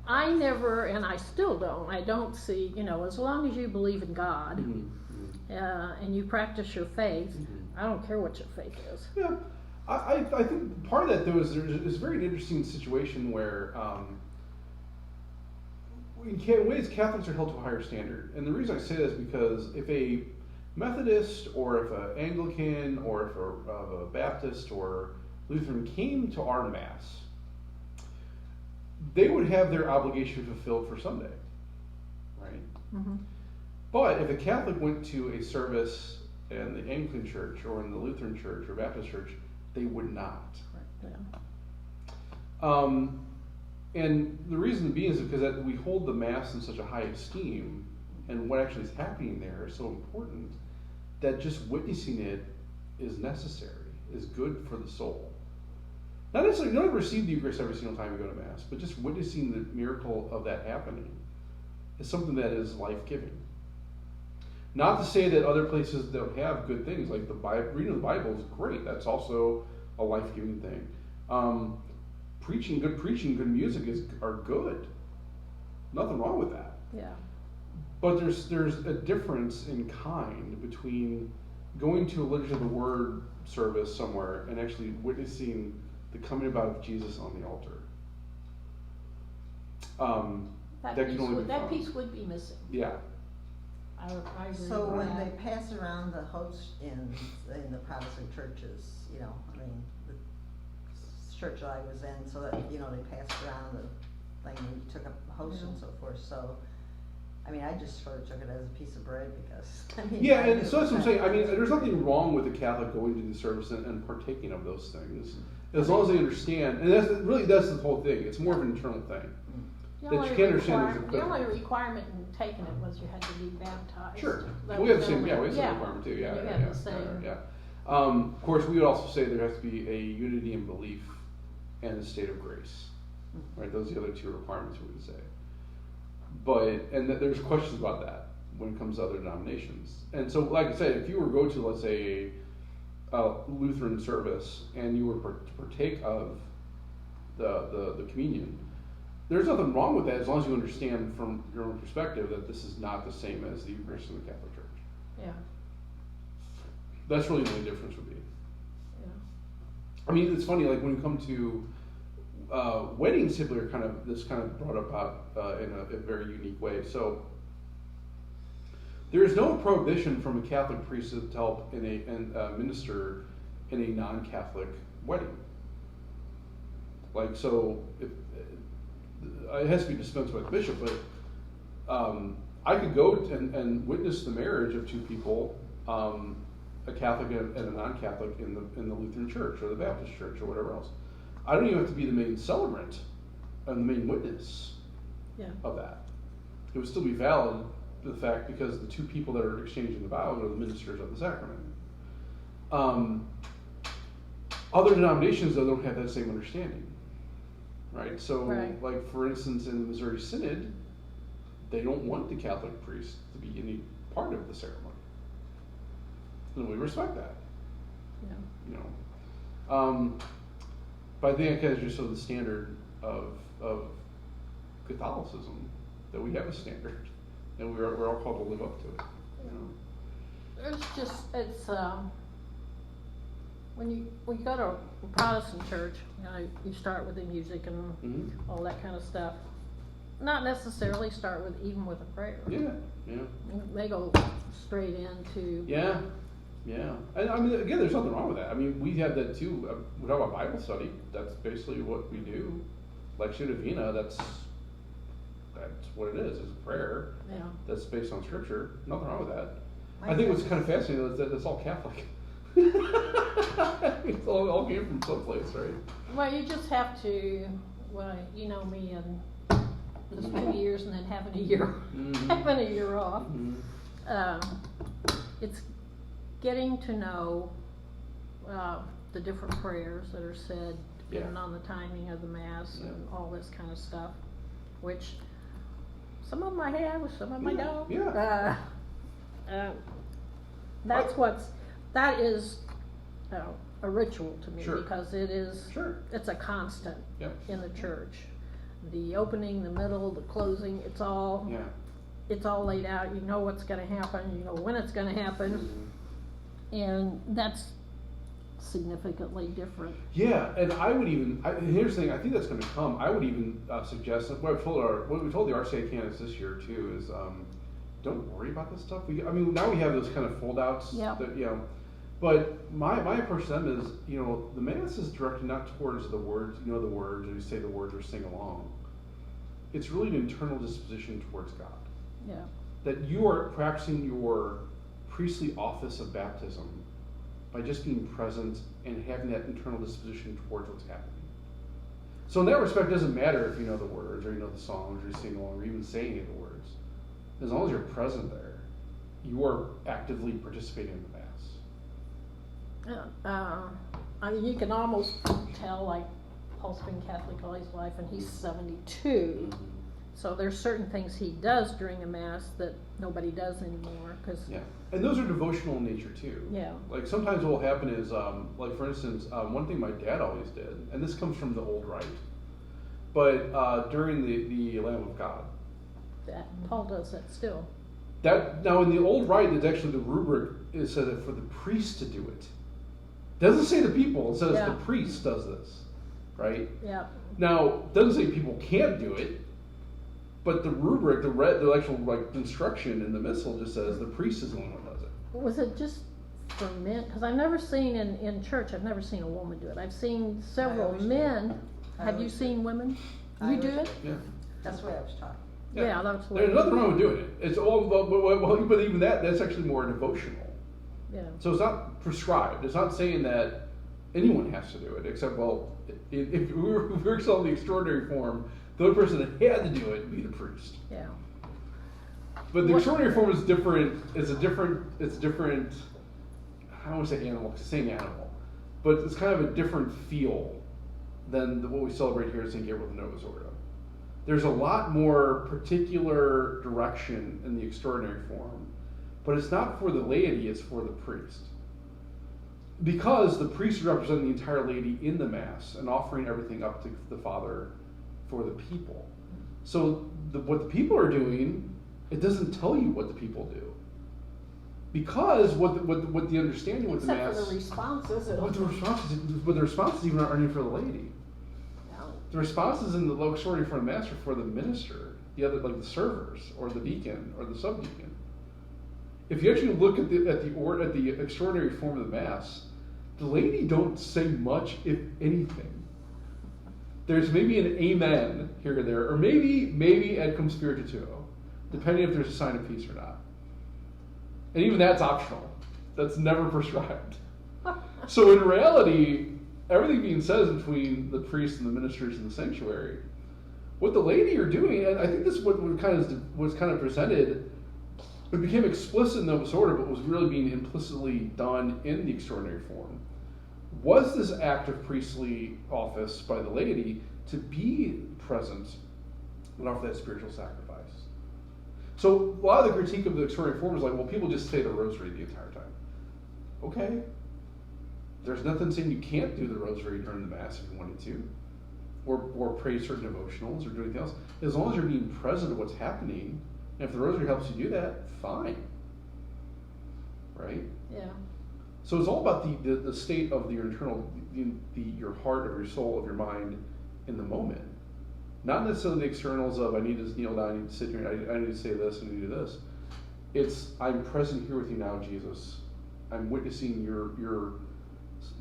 Speaker 3: I never, and I still don't see, as long as you believe in God, and you practice your faith, I don't care what your faith is.
Speaker 1: Yeah, I think part of that though is there's a very interesting situation where in ways Catholics are held to a higher standard, and the reason I say this is because if a Methodist or if an Anglican or if a Baptist or Lutheran came to our Mass, they would have their obligation fulfilled for Sunday, right? Mm-hmm. But if a Catholic went to a service in the Anglican Church or in the Lutheran Church or Baptist Church, they would not.
Speaker 3: Right.
Speaker 1: Yeah. And the reason being is because we hold the Mass in such a high esteem, and what actually is happening there is so important that just witnessing it is necessary, is good for the soul. Not necessarily, you don't receive the Eucharist every single time you go to Mass, but just witnessing the miracle of that happening is something that is life-giving. Not to say that other places don't have good things, like the Bible, reading the Bible is great. That's also a life-giving thing. Preaching, good music are good. Nothing wrong with that.
Speaker 3: Yeah.
Speaker 1: But there's a difference in kind between going to a Liturgy of the Word service somewhere and actually witnessing the coming about of Jesus on the altar.
Speaker 3: That piece would be missing.
Speaker 1: Yeah.
Speaker 3: I agree.
Speaker 4: So when they pass around the host in the Protestant churches, the church I was in, so that they passed around the thing and took up the host and so forth. So, I just sort of took it as a piece of bread because.
Speaker 1: Yeah, and so that's what I'm saying. There's nothing wrong with a Catholic going to the service and partaking of those things, as long as they understand. And that's the whole thing. It's more of an internal thing.
Speaker 3: The only requirement in taking it was you had to be baptized.
Speaker 1: Sure. We have the same requirement too. Yeah. Of course, we would also say there has to be a unity in belief and a state of grace. Right? Those are the other two requirements we would say. And there's questions about that when it comes to other denominations. And so, like I said, if you were to go to, let's say, a Lutheran service and you were to partake of the communion, there's nothing wrong with that as long as you understand from your own perspective that this is not the same as the Eucharist in the Catholic Church.
Speaker 3: Yeah.
Speaker 1: That's really the only difference would be.
Speaker 3: Yeah.
Speaker 1: It's funny, like when you come to weddings, typically are kind of brought about in a very unique way. So there is no prohibition from a Catholic priest to help minister in a non-Catholic wedding. Like, so if it has to be dispensed by the bishop, but I could go and witness the marriage of two people, a Catholic and a non-Catholic in the Lutheran Church or the Baptist Church or whatever else. I don't even have to be the main celebrant and the main witness of that. It would still be valid to the fact because the two people that are exchanging the vows are the ministers of the sacrament. Other denominations, though, don't have that same understanding. Right? So, like, for instance, in the Missouri Synod, they don't want the Catholic priest to be any part of the ceremony. And we respect that.
Speaker 3: Yeah.
Speaker 1: You know. But I think it's just sort of the standard of Catholicism, that we have a standard, and we're all called to live up to it. You know.
Speaker 3: It's when you go to a Protestant church, you start with the music and all that kind of stuff. Not necessarily start with a prayer.
Speaker 1: Yeah.
Speaker 3: They go straight into.
Speaker 1: Yeah. And I mean, again, there's nothing wrong with that. I mean, we have that too. We talk about Bible study. That's basically what we do. Lectio Divina. That's what it is. It's a prayer.
Speaker 3: Yeah.
Speaker 1: That's based on Scripture. Nothing wrong with that.
Speaker 4: My
Speaker 1: I think what's
Speaker 4: sense
Speaker 1: kind of fascinating is that it's all Catholic. It's all came from someplace, right?
Speaker 3: Well, you just have to. Well, you know me and this many years, and then having a year off. It's getting to know the different prayers that are said, depending on the timing of the Mass and all this kind of stuff, which some of them I have, some of them I don't.
Speaker 1: Yeah.
Speaker 3: That is a ritual to me,
Speaker 1: Sure.
Speaker 3: because it is, it's a constant in the church. The opening, the middle, the closing, it's all laid out. You know what's going to happen, you know when it's going to happen, and that's significantly different.
Speaker 1: Yeah, and I would even, here's the thing, I think that's going to come. I would even suggest, what we told the RCA candidates this year too is, don't worry about this stuff. Now we have those kind of fold-outs. That, but my approach to them is, the Mass is directed not towards the words, the words, or you say the words or sing along. It's really an internal disposition towards God.
Speaker 3: Yeah.
Speaker 1: That you are practicing your priestly office of baptism by just being present and having that internal disposition towards what's happening. So in that respect, it doesn't matter if you know the words, or you know the songs, or you sing along, or even say any of the words. As long as you're present there, you are actively participating in the Mass.
Speaker 3: You can almost tell, like, Paul's been Catholic all his life, and he's 72. So there's certain things he does during the Mass that nobody does anymore.
Speaker 1: And those are devotional in nature too.
Speaker 3: Yeah.
Speaker 1: Like sometimes what will happen is, like for instance, one thing my dad always did, and this comes from the old rite, but during the Lamb of God.
Speaker 3: Paul does that still.
Speaker 1: Now in the old rite, it's actually the rubric. It says that for the priest to do it. It doesn't say the people. It says the priest does this, right?
Speaker 3: Yeah.
Speaker 1: Now it doesn't say people can't do it, but the rubric, the actual instruction in the missal just says the priest is the one who does it.
Speaker 3: Was it just for men? Because I've never seen in church. I've never seen a woman do it. I've seen several men. Have you seen women? You do it?
Speaker 1: Yeah.
Speaker 4: That's what I was taught.
Speaker 3: Yeah, that's what.
Speaker 1: There's nothing wrong with doing it. It's all, but even that's actually more devotional.
Speaker 3: Yeah.
Speaker 1: So it's not prescribed. It's not saying that anyone has to do it, except, if we were still in the extraordinary form, the only person that had to do it would be the priest.
Speaker 3: Yeah.
Speaker 1: But the extraordinary form is different. It's different. I don't want to say animal, because it's saying animal, but it's kind of a different feel than what we celebrate here at St. Gabriel the Novus Ordo. There's a lot more particular direction in the extraordinary form, but it's not for the laity, it's for the priest. Because the priest represents the entire laity in the Mass and offering everything up to the Father for the people. So what the people are doing, it doesn't tell you what the people do. Because what the understanding with the Mass...
Speaker 3: Except for the responses.
Speaker 1: But the responses even aren't even for the laity. The responses in the extraordinary form of the Mass are for the minister, the other, like the servers, or the deacon, or the subdeacon. If you actually look at the extraordinary form of the Mass, the laity don't say much, if anything. There's maybe an amen here or there, or maybe et cum spiritu tuo, depending if there's a sign of peace or not. And even that's optional. That's never prescribed. So in reality, everything being said between the priests and the ministers in the sanctuary, what the laity are doing, and I think this is what was kind of presented, it became explicit in Novus Ordo, but was really being implicitly done in the extraordinary form, was this act of priestly office by the laity to be present and offer that spiritual sacrifice. So a lot of the critique of the extraordinary form is like, well, people just say the rosary the entire time. Okay. There's nothing saying you can't do the rosary during the Mass if you wanted to, or pray certain devotionals or do anything else. As long as you're being present to what's happening, and if the rosary helps you do that, fine. Right?
Speaker 3: Yeah.
Speaker 1: So it's all about the state of your internal, your heart, of your soul, of your mind in the moment. Not necessarily the externals of I need to kneel down, I need to sit here, I need to say this, I need to do this. It's I'm present here with you now, Jesus. I'm witnessing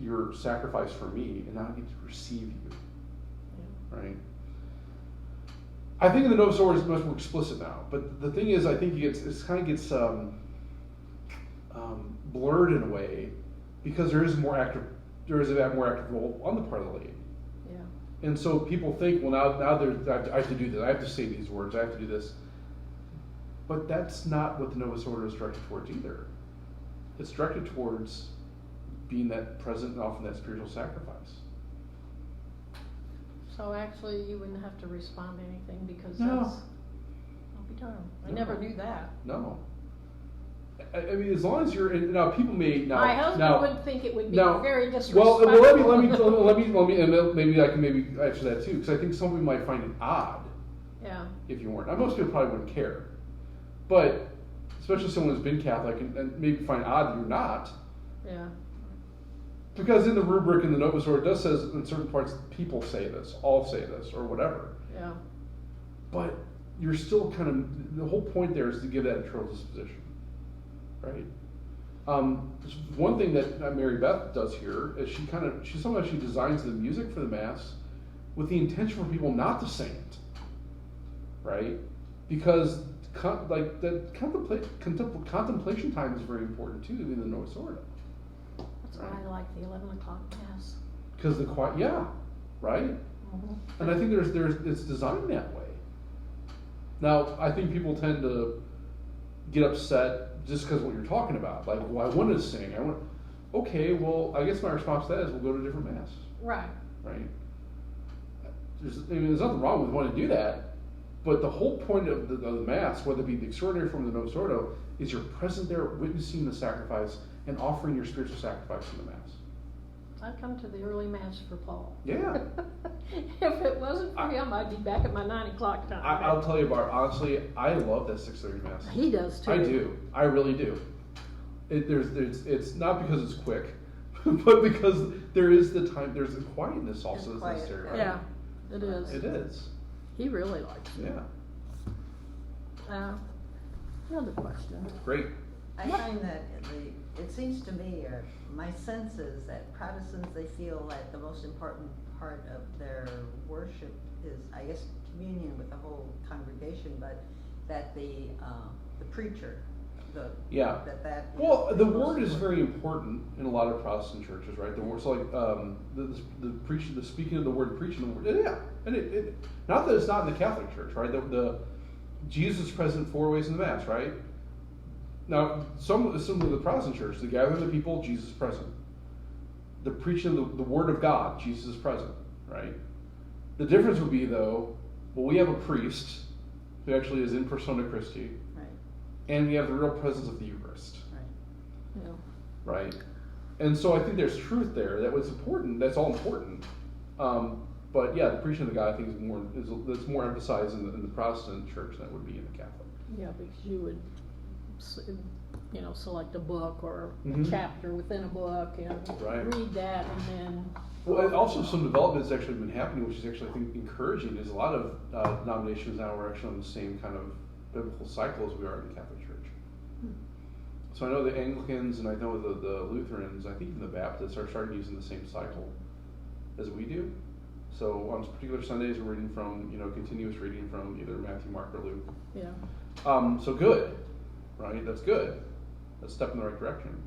Speaker 1: your sacrifice for me, and now I need to receive you. Yeah. Right? I think in the Novus Ordo it's much more explicit now, but the thing is, I think it kind of gets blurred in a way because there is a more active role on the part of the laity. And so people think, well, now I have to do this. I have to say these words. I have to do this. But that's not what the Novus Ordo is directed towards either. It's directed towards being that present and often that spiritual sacrifice.
Speaker 3: So actually, you wouldn't have to respond to anything because
Speaker 1: No.
Speaker 3: that's. I'll be darned. I never knew that.
Speaker 1: No. I mean, as long as you're in, now people may now.
Speaker 3: My husband
Speaker 1: now,
Speaker 3: would think it would be
Speaker 1: now,
Speaker 3: very disrespectful.
Speaker 1: Well, let me, and maybe I can answer that too, because I think some people might find it odd.
Speaker 3: Yeah.
Speaker 1: If you weren't, now most people probably wouldn't care, but especially someone who's been Catholic and maybe find odd that you're not.
Speaker 3: Yeah.
Speaker 1: Because in the rubric in the Novus Ordo it does says in certain parts people say this, all say this, or whatever.
Speaker 3: Yeah.
Speaker 1: But you're still kind of the whole point there is to give that internal disposition. Right. One thing that Mary Beth does here is she sometimes designs the music for the Mass with the intention for people not to sing it, right? Because contemplation time is very important too in the Novus Ordo.
Speaker 3: That's why I like the 11 o'clock Mass.
Speaker 1: Because the quiet, yeah, right.
Speaker 3: Mm-hmm.
Speaker 1: And I think it's designed that way. Now I think people tend to get upset just because of what you're talking about. Like, well, I want to sing. Okay, well, I guess my response to that is we'll go to a different Mass.
Speaker 3: Right.
Speaker 1: Right? There's nothing wrong with wanting to do that, but the whole point of the Mass, whether it be the extraordinary form of the Novus Ordo, is you're present there witnessing the sacrifice and offering your spiritual sacrifice in the Mass.
Speaker 3: I come to the early Mass for Paul.
Speaker 1: Yeah.
Speaker 3: If it wasn't for him, I'd be back at my 9 o'clock time.
Speaker 1: I'll tell you, Bart, honestly, I love that 6:30 Mass.
Speaker 3: He does too.
Speaker 1: I do. I really do. It's not because it's quick, but because there is the time, there's a quietness also that's necessary. Right?
Speaker 3: Yeah, it is.
Speaker 1: It is.
Speaker 3: He really likes it.
Speaker 1: Yeah.
Speaker 3: Another question.
Speaker 1: Great.
Speaker 4: I find that it seems to me, or my sense is that Protestants, they feel that the most important part of their worship is, I guess, communion with the whole congregation, but that the preacher,
Speaker 1: Well, the word is very important in a lot of Protestant churches, right? The word, so like the preaching, the speaking of the word, preaching the word. Yeah, and it not that it's not in the Catholic Church, right? The Jesus is present 4 ways in the Mass, right? Now, some of the Protestant church, the gathering of the people, Jesus is present. The preaching of the Word of God, Jesus is present, right? The difference would be, though, well, we have a priest who actually is in persona Christi,
Speaker 4: right,
Speaker 1: and we have the real presence of the Eucharist,
Speaker 4: right,
Speaker 3: Yeah.
Speaker 1: right? And so I think there's truth there. That was important. That's all important. But yeah, the preaching of the God, I think, is more emphasized in the Protestant church than it would be in the Catholic.
Speaker 3: Yeah, because you would, select a book or
Speaker 1: Mhm.
Speaker 3: a chapter within a book and
Speaker 1: Right.
Speaker 3: read that and then.
Speaker 1: Well, and also some development that's actually been happening, which is actually, I think, encouraging, is a lot of denominations now are actually on the same kind of biblical cycle as we are in the Catholic Church. So I know the Anglicans and I know the Lutherans, I think even the Baptists are starting using the same cycle as we do. So on particular Sundays we're reading from, continuous reading from either Matthew, Mark, or Luke.
Speaker 3: Yeah.
Speaker 1: So good, right? That's good. That's a step in the right direction.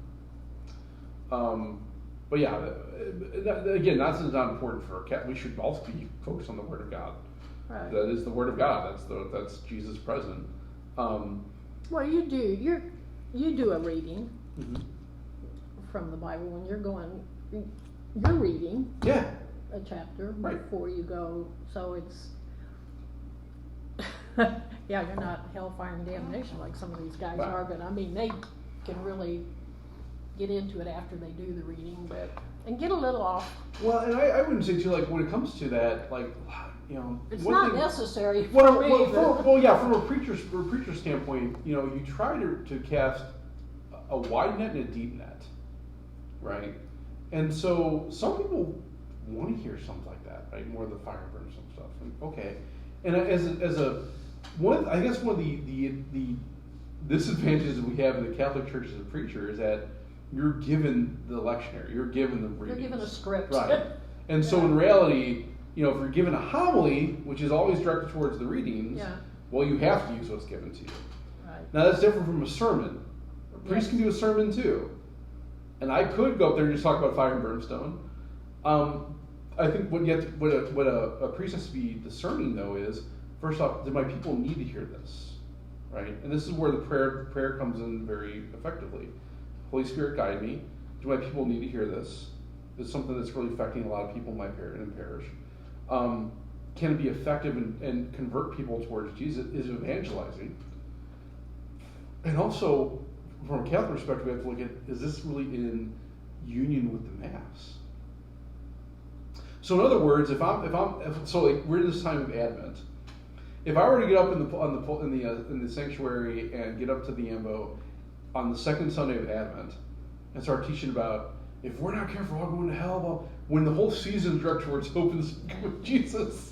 Speaker 1: But yeah, again, not that it's not important for we should also be focused on the Word of God.
Speaker 3: Right.
Speaker 1: That is the Word of God. That's Jesus present.
Speaker 3: Well, you do a reading
Speaker 1: Mhm.
Speaker 3: from the Bible when you're reading
Speaker 1: Yeah.
Speaker 3: a chapter
Speaker 1: Right.
Speaker 3: before you go. So it's Yeah, you're not hellfire and damnation like some of these guys
Speaker 1: Right.
Speaker 3: are, but I mean, they can really get into it after they do the reading, and get a little off.
Speaker 1: Well, and I wouldn't say too, like, when it comes to that, like, you know,
Speaker 3: It's
Speaker 1: one
Speaker 3: not
Speaker 1: thing-
Speaker 3: necessary for
Speaker 1: Well,
Speaker 3: me,
Speaker 1: well, yeah, from a preacher's standpoint, you know, you try to cast a wide net and a deep net, right? And so some people want to hear something like that, right? More of the fire and brimstone stuff. And, okay, and as a one, I guess one of the disadvantages that we have in the Catholic Church as a preacher is that you're given the lectionary, you're given the readings.
Speaker 3: You're given a script.
Speaker 1: Right. And so in reality, you know, if you're given a homily, which is always directed towards the readings,
Speaker 3: Yeah.
Speaker 1: well, you have to use what's given to you.
Speaker 3: Right.
Speaker 1: Now that's different from a sermon. A priest
Speaker 3: Yes.
Speaker 1: can do a sermon too. And I could go up there and just talk about fire and brimstone. I think what a priest has to be discerning though is, first off, do my people need to hear this? Right? And this is where the prayer comes in very effectively. Holy Spirit, guide me. Do my people need to hear this? It's something that's really affecting a lot of people in my parish. Can it be effective and convert people towards Jesus? Is evangelizing. And also, from a Catholic perspective, we have to look at, is this really in union with the Mass? So in other words, if we're in this time of Advent, if I were to get up in the sanctuary and get up to the ambo on the second Sunday of Advent and start teaching about, if we're not careful, we're all going to hell, well, when the whole season is directed towards hope and with Jesus,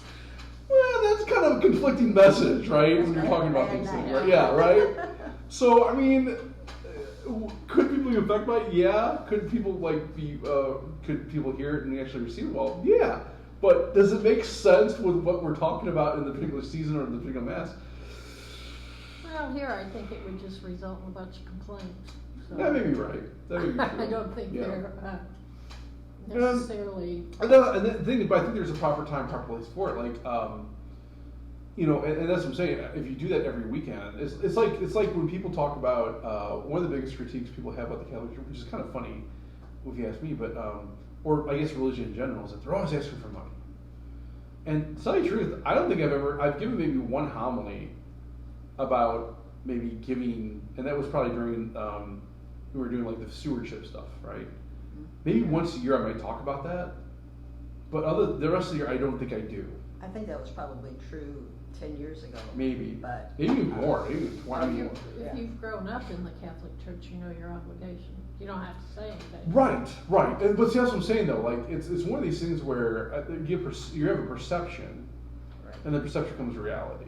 Speaker 1: well, that's kind of a conflicting message, right? When you're talking about these things, right? Yeah, right? So, I mean, could people be affected by it? Yeah. Could people could people hear it and actually receive it? Well, yeah. But does it make sense with what we're talking about in the particular season or the particular Mass?
Speaker 3: Well, here I think it would just result in a bunch of complaints. So.
Speaker 1: That may be right. That may be true.
Speaker 3: I don't think
Speaker 1: Yeah.
Speaker 3: they're necessarily.
Speaker 1: And the thing, but I think there's a proper time, proper place for it. Like, you know, and that's what I'm saying. If you do that every weekend, it's like when people talk about one of the biggest critiques people have about the Catholic Church, which is kind of funny, if you ask me, but or I guess religion in general, is that they're always asking for money. And to tell you the truth, I don't think I've given maybe one homily about maybe giving, and that was probably during we were doing like the stewardship stuff, right? Maybe once a year I might talk about that, but the rest of the year I don't think I do.
Speaker 4: I think that was probably true 10 years ago.
Speaker 1: Maybe,
Speaker 4: But
Speaker 1: maybe even more, maybe 20 more.
Speaker 3: If you've grown up in the Catholic Church, you know your obligation. You don't have to say anything.
Speaker 1: Right. And, but see, that's what I'm saying though. Like it's one of these things where you have a perception,
Speaker 4: Right.
Speaker 1: and the perception becomes reality.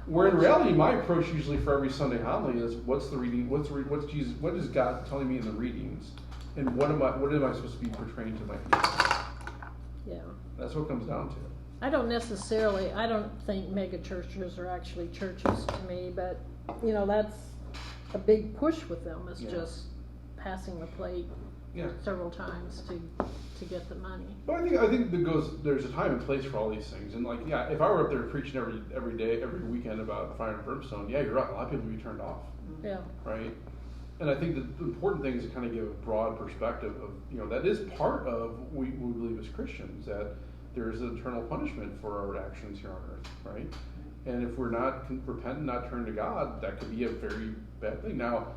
Speaker 1: Where in reality, my approach usually for every Sunday homily is, what's the reading? What's Jesus? What is God telling me in the readings? And what am I supposed to be portraying to my people?
Speaker 3: Yeah.
Speaker 1: That's what it comes down to.
Speaker 3: I don't think mega churches are actually churches to me, but you know, that's a big push with them, is
Speaker 1: Yeah.
Speaker 3: just passing the plate
Speaker 1: Yeah.
Speaker 3: several times to get the money.
Speaker 1: But I think there's a time and place for all these things. And like, yeah, if I were up there preaching every day, every weekend about fire and brimstone, yeah, you're right. A lot of people would be turned off,
Speaker 3: Yeah.
Speaker 1: right? And I think the important thing is to kind of give a broad perspective of, you know, that is part of we believe as Christians, that there is an eternal punishment for our actions here on earth, right? And if we're not repentant, not turn to God, that could be a very bad thing. Now,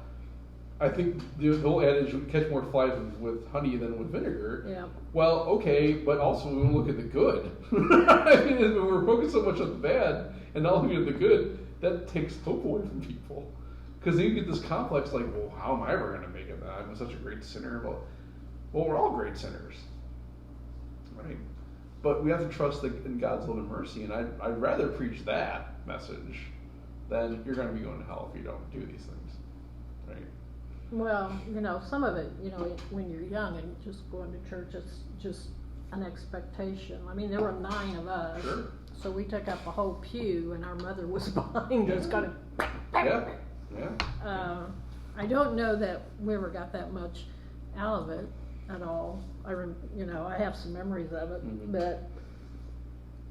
Speaker 1: I think the whole adage, you catch more flies with honey than with vinegar.
Speaker 3: Yeah.
Speaker 1: Well, okay, but also we want to look at the good. I mean, if we're focused so much on the bad and not looking at the good, that takes hope away from people. Because then you get this complex, like, well, how am I ever going to make it? I'm such a great sinner. Well, we're all great sinners, right? But we have to trust in God's love and mercy, and I'd rather preach that message than you're going to be going to hell if you don't do these things, right?
Speaker 3: Well, you know, some of it, you know, when you're young and just going to church, it's just an expectation. I mean, there were 9 of us,
Speaker 1: Sure.
Speaker 3: so we took up a whole pew, and our mother was behind us, kind of.
Speaker 1: Yeah.
Speaker 3: I don't know that we ever got that much out of it at all. You know, I have some memories of it,
Speaker 1: Mhm.
Speaker 3: but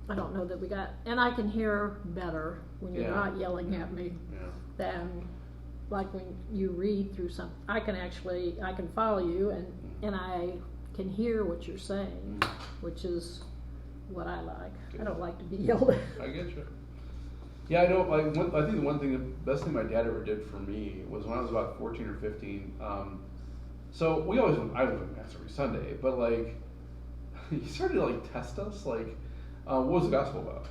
Speaker 3: I don't know that we got. And I can hear better when you're
Speaker 1: Yeah.
Speaker 3: not yelling at me
Speaker 1: Yeah.
Speaker 3: than like when you read through something. I can follow you, and I can hear what you're saying, which is what I like. I don't like to be yelled at.
Speaker 1: I get you. Yeah, I know. I think the best thing my dad ever did for me was when I was about 14 or 15. So I went to mass every Sunday, but like, he started to like test us. Like, what was the gospel about?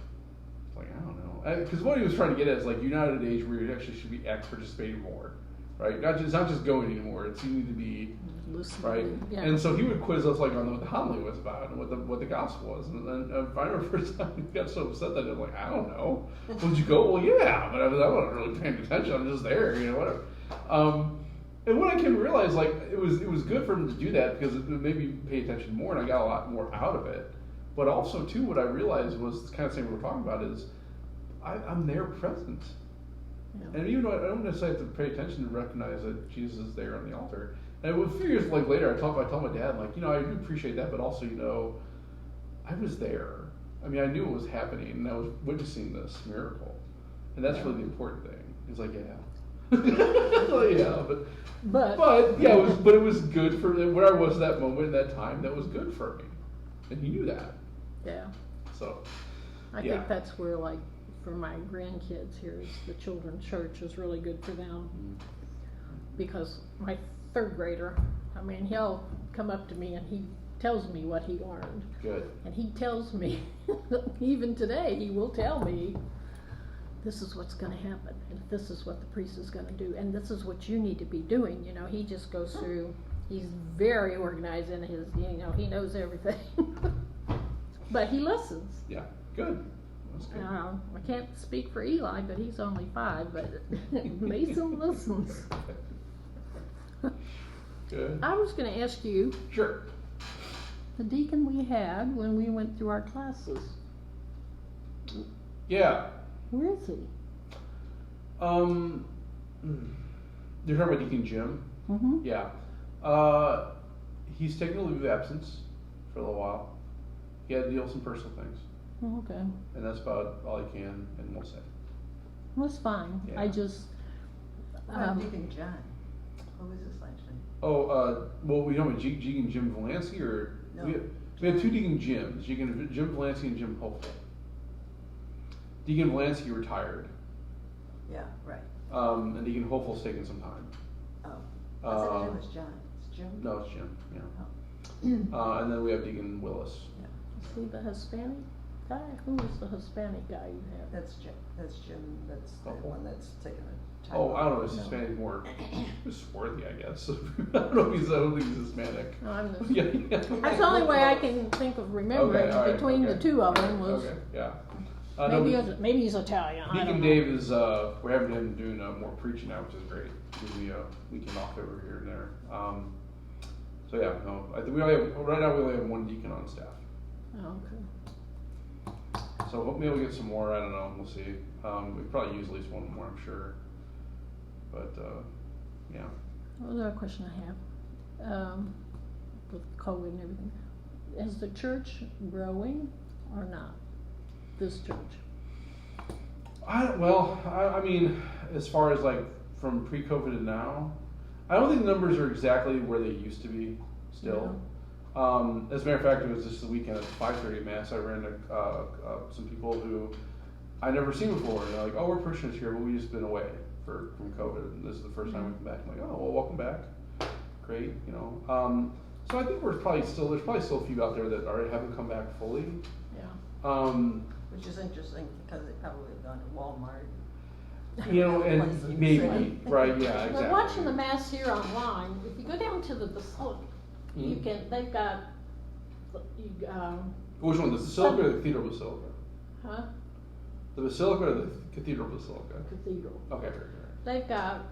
Speaker 1: Like, I don't know. Because what he was trying to get at is like, you're not at an age where you actually should be participating more, right? It's not just going anymore. You need to be
Speaker 3: Listening.
Speaker 1: right.
Speaker 3: Yeah.
Speaker 1: And so he would quiz us like on what the homily was about and what the gospel was. And then I remember the first time he got so upset that I was like, I don't know. Would you go? Well, yeah, but I wasn't really paying attention. I'm just there, whatever. And when I came to realize, like, it was good for him to do that because it made me pay attention more, and I got a lot more out of it. But also, too, what I realized was kind of the same we're talking about is I'm there present.
Speaker 3: Yeah.
Speaker 1: And even though I don't necessarily have to pay attention to recognize that Jesus is there on the altar. And a few years like later, I told my dad, like, I do appreciate that, but also, I was there. I mean, I knew what was happening, and I was witnessing this miracle. And that's really the important thing. He's like, yeah. Yeah, but yeah, it was good for where I was at that moment, that time. That was good for me, and he knew that.
Speaker 3: Yeah.
Speaker 1: So,
Speaker 3: I think that's where, like, for my grandkids here, is the children's church is really good for them. Because my third grader, I mean, he'll come up to me and he tells me what he learned.
Speaker 1: Good.
Speaker 3: And he tells me, even today, he will tell me, this is what's going to happen, and this is what the priest is going to do, and this is what you need to be doing. He just goes through, he's very organized in his, he knows everything. But he listens.
Speaker 1: Yeah, good. That's good.
Speaker 3: I can't speak for Eli, but he's only 5, but Mason listens.
Speaker 1: Good.
Speaker 3: I was going to ask you,
Speaker 1: Sure.
Speaker 3: the deacon we had when we went through our classes,
Speaker 1: Yeah.
Speaker 3: where is he?
Speaker 1: You're talking about Deacon Jim?
Speaker 3: Mm-hmm.
Speaker 1: Yeah. He's taking a leave of absence for a little while. He had to deal with some personal things.
Speaker 3: Oh, okay.
Speaker 1: And that's about all he can and will say.
Speaker 3: Well, that's fine.
Speaker 1: Yeah.
Speaker 3: I just,
Speaker 4: Deacon John. What was his last name?
Speaker 1: Well, we know Deacon Jim Valansky, or
Speaker 4: No.
Speaker 1: we have 2 Deacon Jims, Deacon Jim Valansky and Jim Hopeful. Deacon Valansky retired,
Speaker 4: Yeah, right.
Speaker 1: and Deacon Hopeful's taking some time.
Speaker 4: Oh. I thought it was John. It's Jim?
Speaker 1: No, it's Jim. Yeah.
Speaker 4: Oh.
Speaker 1: And then we have Deacon Willis.
Speaker 3: is he the Hispanic guy? Who is the Hispanic guy you have?
Speaker 4: That's Jim. That's the
Speaker 1: Oh.
Speaker 4: one that's taking a time.
Speaker 1: Oh, I don't know. Is
Speaker 3: No.
Speaker 1: Hispanic more swarthy, I guess. I don't think he's Hispanic.
Speaker 3: No, I'm just,
Speaker 1: Yeah.
Speaker 3: that's the only way I can think of remembering
Speaker 1: Okay, all right,
Speaker 3: between the
Speaker 1: okay.
Speaker 3: 2 of them was,
Speaker 1: Okay, yeah.
Speaker 3: maybe he's Italian. I
Speaker 1: Deacon
Speaker 3: don't
Speaker 1: Dave is, we're having him doing more preaching now, which is great. Gives me a weekend off over here and there. So yeah, no, I think right now we only have 1 deacon on staff.
Speaker 3: know. Oh, okay.
Speaker 1: So maybe we'll get some more, I don't know, we'll see. We probably use at least 1 more, I'm sure. But, yeah.
Speaker 3: Another question I have, with COVID and everything, is the church growing or not? This church?
Speaker 1: I mean, as far as like from pre-COVID to now, I don't think the numbers are exactly where they used to be still. As a matter of fact, it was just the weekend at 5:30 Mass, I ran into some people who I never seen before, and they're like, oh, we're parishioners here, but we've just been away from COVID, and this is the first time we've come back. I'm like, oh, well, welcome back. Great, So I think there's probably still a few out there that already haven't come back fully.
Speaker 3: Yeah.
Speaker 4: Which is interesting because they probably have gone to Walmart.
Speaker 1: And maybe, right, yeah, exactly.
Speaker 3: We're watching the Mass here online. If you go down to the Basilica, they've got,
Speaker 1: Which one, the Basilica or the Cathedral Basilica?
Speaker 3: huh?
Speaker 1: The Basilica or the Cathedral Basilica?
Speaker 3: Cathedral.
Speaker 1: Okay, very good.
Speaker 3: They've got,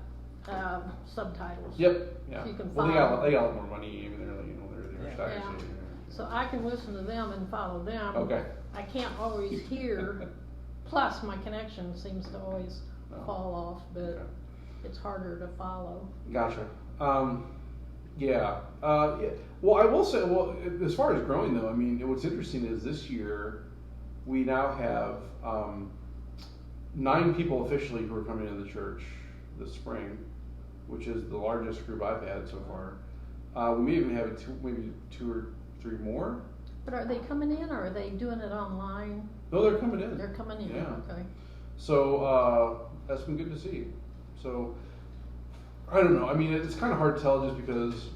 Speaker 3: subtitles.
Speaker 1: Yep, yeah.
Speaker 3: You can
Speaker 1: Well, they
Speaker 3: follow.
Speaker 1: they got a lot more money, I mean, they're
Speaker 4: Yeah.
Speaker 1: stacking
Speaker 3: Yeah.
Speaker 1: shit,
Speaker 3: So I can listen to them and follow them.
Speaker 1: Okay.
Speaker 3: I can't always hear, plus my connection seems to always
Speaker 1: Oh.
Speaker 3: fall off, but
Speaker 1: Okay.
Speaker 3: it's harder to follow.
Speaker 1: Gotcha. Yeah. Well, I will say, as far as growing though, I mean, what's interesting is this year we now have 9 people officially who are coming into the church this spring, which is the largest group I've had so far. We may even have maybe 2 or 3 more.
Speaker 3: But are they coming in or are they doing it online?
Speaker 1: No, they're coming in.
Speaker 3: They're coming in,
Speaker 1: Yeah.
Speaker 3: okay.
Speaker 1: So that's been good to see. So I don't know. I mean, it's kind of hard to tell just because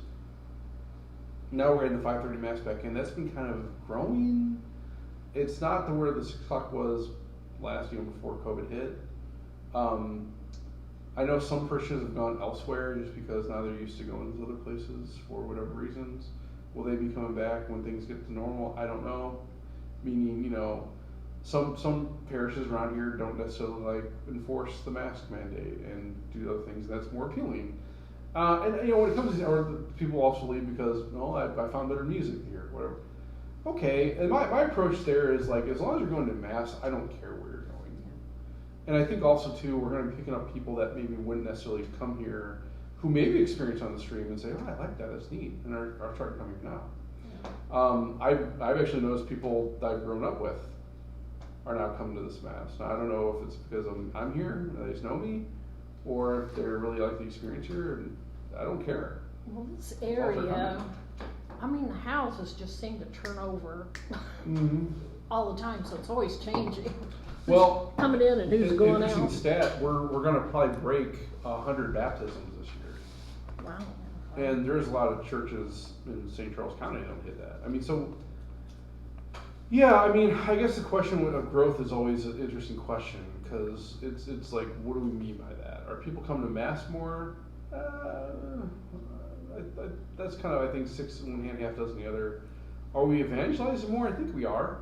Speaker 1: now we're getting the 5:30 mass back in. That's been kind of growing. It's not the where the 6 o'clock was last, before COVID hit. I know some Christians have gone elsewhere just because now they're used to going to other places for whatever reasons. Will they be coming back when things get to normal? I don't know. Meaning, some parishes around here don't necessarily enforce the mask mandate and do other things. That's more appealing. And when it comes to, or people also leave because I found better music here, whatever. Okay, and my approach there is as long as you're going to mass, I don't care where you're going. And I think also too, we're going to be picking up people that maybe wouldn't necessarily come here, who maybe experience on the stream and say, I like that, that's neat, and are starting coming now. I've actually noticed people that I've grown up with are now coming to this mass. Now I don't know if it's because I'm here, and they just know me, or if they're really like the experience here, and I don't care.
Speaker 3: Well, this area, the houses just seem to turn over all the time, so it's always changing.
Speaker 1: Well,
Speaker 3: coming in and who's going out.
Speaker 1: Interesting stat, we're going to probably break 100 baptisms this year.
Speaker 3: Wow.
Speaker 1: And there's a lot of churches in St. Charles County that don't hit that. I guess the question of growth is always an interesting question, because it's like, what do we mean by that? Are people coming to mass more? That's kind of, I think, 6 in one hand, half dozen the other. Are we evangelizing more? I think we are.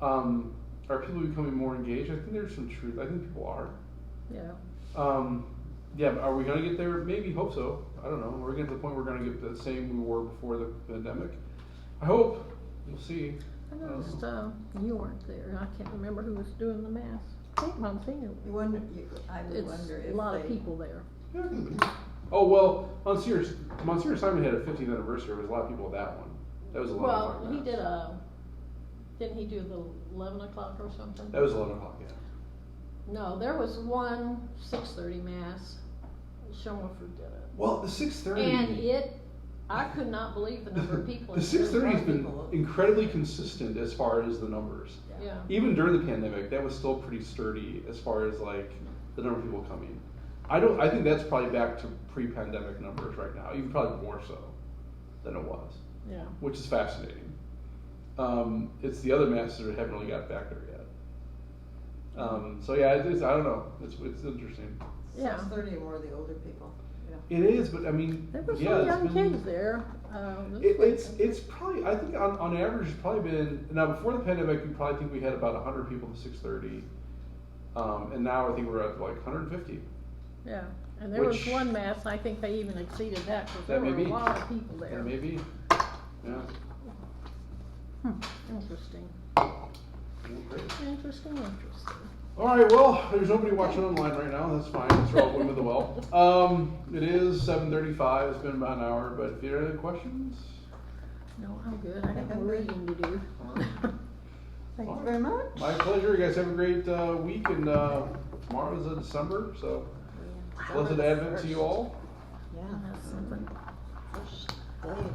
Speaker 1: Are people becoming more engaged? I think there's some truth. I think people are.
Speaker 3: Yeah.
Speaker 1: But are we going to get there? Maybe, hope so. I don't know. We're getting to the point where we're going to get the same we were before the pandemic. I hope. We'll see.
Speaker 3: I noticed you weren't there. I can't remember who was doing the mass. I think Monsignor.
Speaker 4: I would wonder if
Speaker 3: a lot of people there.
Speaker 1: Yeah. Oh, well, Monsignor Simon had a 15th anniversary. There was a lot of people at that one. That was 11 o'clock.
Speaker 3: Well, he did didn't he do the 11 o'clock or something?
Speaker 1: That was 11 o'clock, yeah.
Speaker 3: No, there was one 6:30 mass. Schoenhofer did it.
Speaker 1: Well, the 6:30.
Speaker 3: And I could not believe the number of people.
Speaker 1: The 6:30 has been incredibly consistent as far as the numbers.
Speaker 3: Yeah.
Speaker 1: Even during the pandemic, that was still pretty sturdy as far as the number of people coming. I think that's probably back to pre-pandemic numbers right now, even probably more so than it was.
Speaker 3: Yeah.
Speaker 1: Which is fascinating. It's the other masses that haven't really got back there yet. I don't know. It's interesting.
Speaker 3: Yeah.
Speaker 4: 6:30 were the older people. Yeah.
Speaker 1: It is, but
Speaker 3: there were some young kids there.
Speaker 1: It's probably, I think on average it's probably been, now before the pandemic we probably think we had about 100 people to 6:30, and now I think we're at 150.
Speaker 3: Yeah, and there was one mass, I think they even exceeded that, because there were a lot of people there.
Speaker 1: That may be, yeah.
Speaker 3: Interesting.
Speaker 1: Okay.
Speaker 3: Interesting.
Speaker 1: All right, well, there's nobody watching online right now. That's fine. Let's roll with the well. It is 7:35. It's been about an hour, but if you have any questions?
Speaker 3: No, I'm good. I got more reading to do.
Speaker 4: Thank you very much.
Speaker 1: My pleasure. You guys have a great week, and tomorrow's December, so blessed Advent to you all.
Speaker 4: Yeah.
Speaker 3: That's something.
Speaker 4: First day.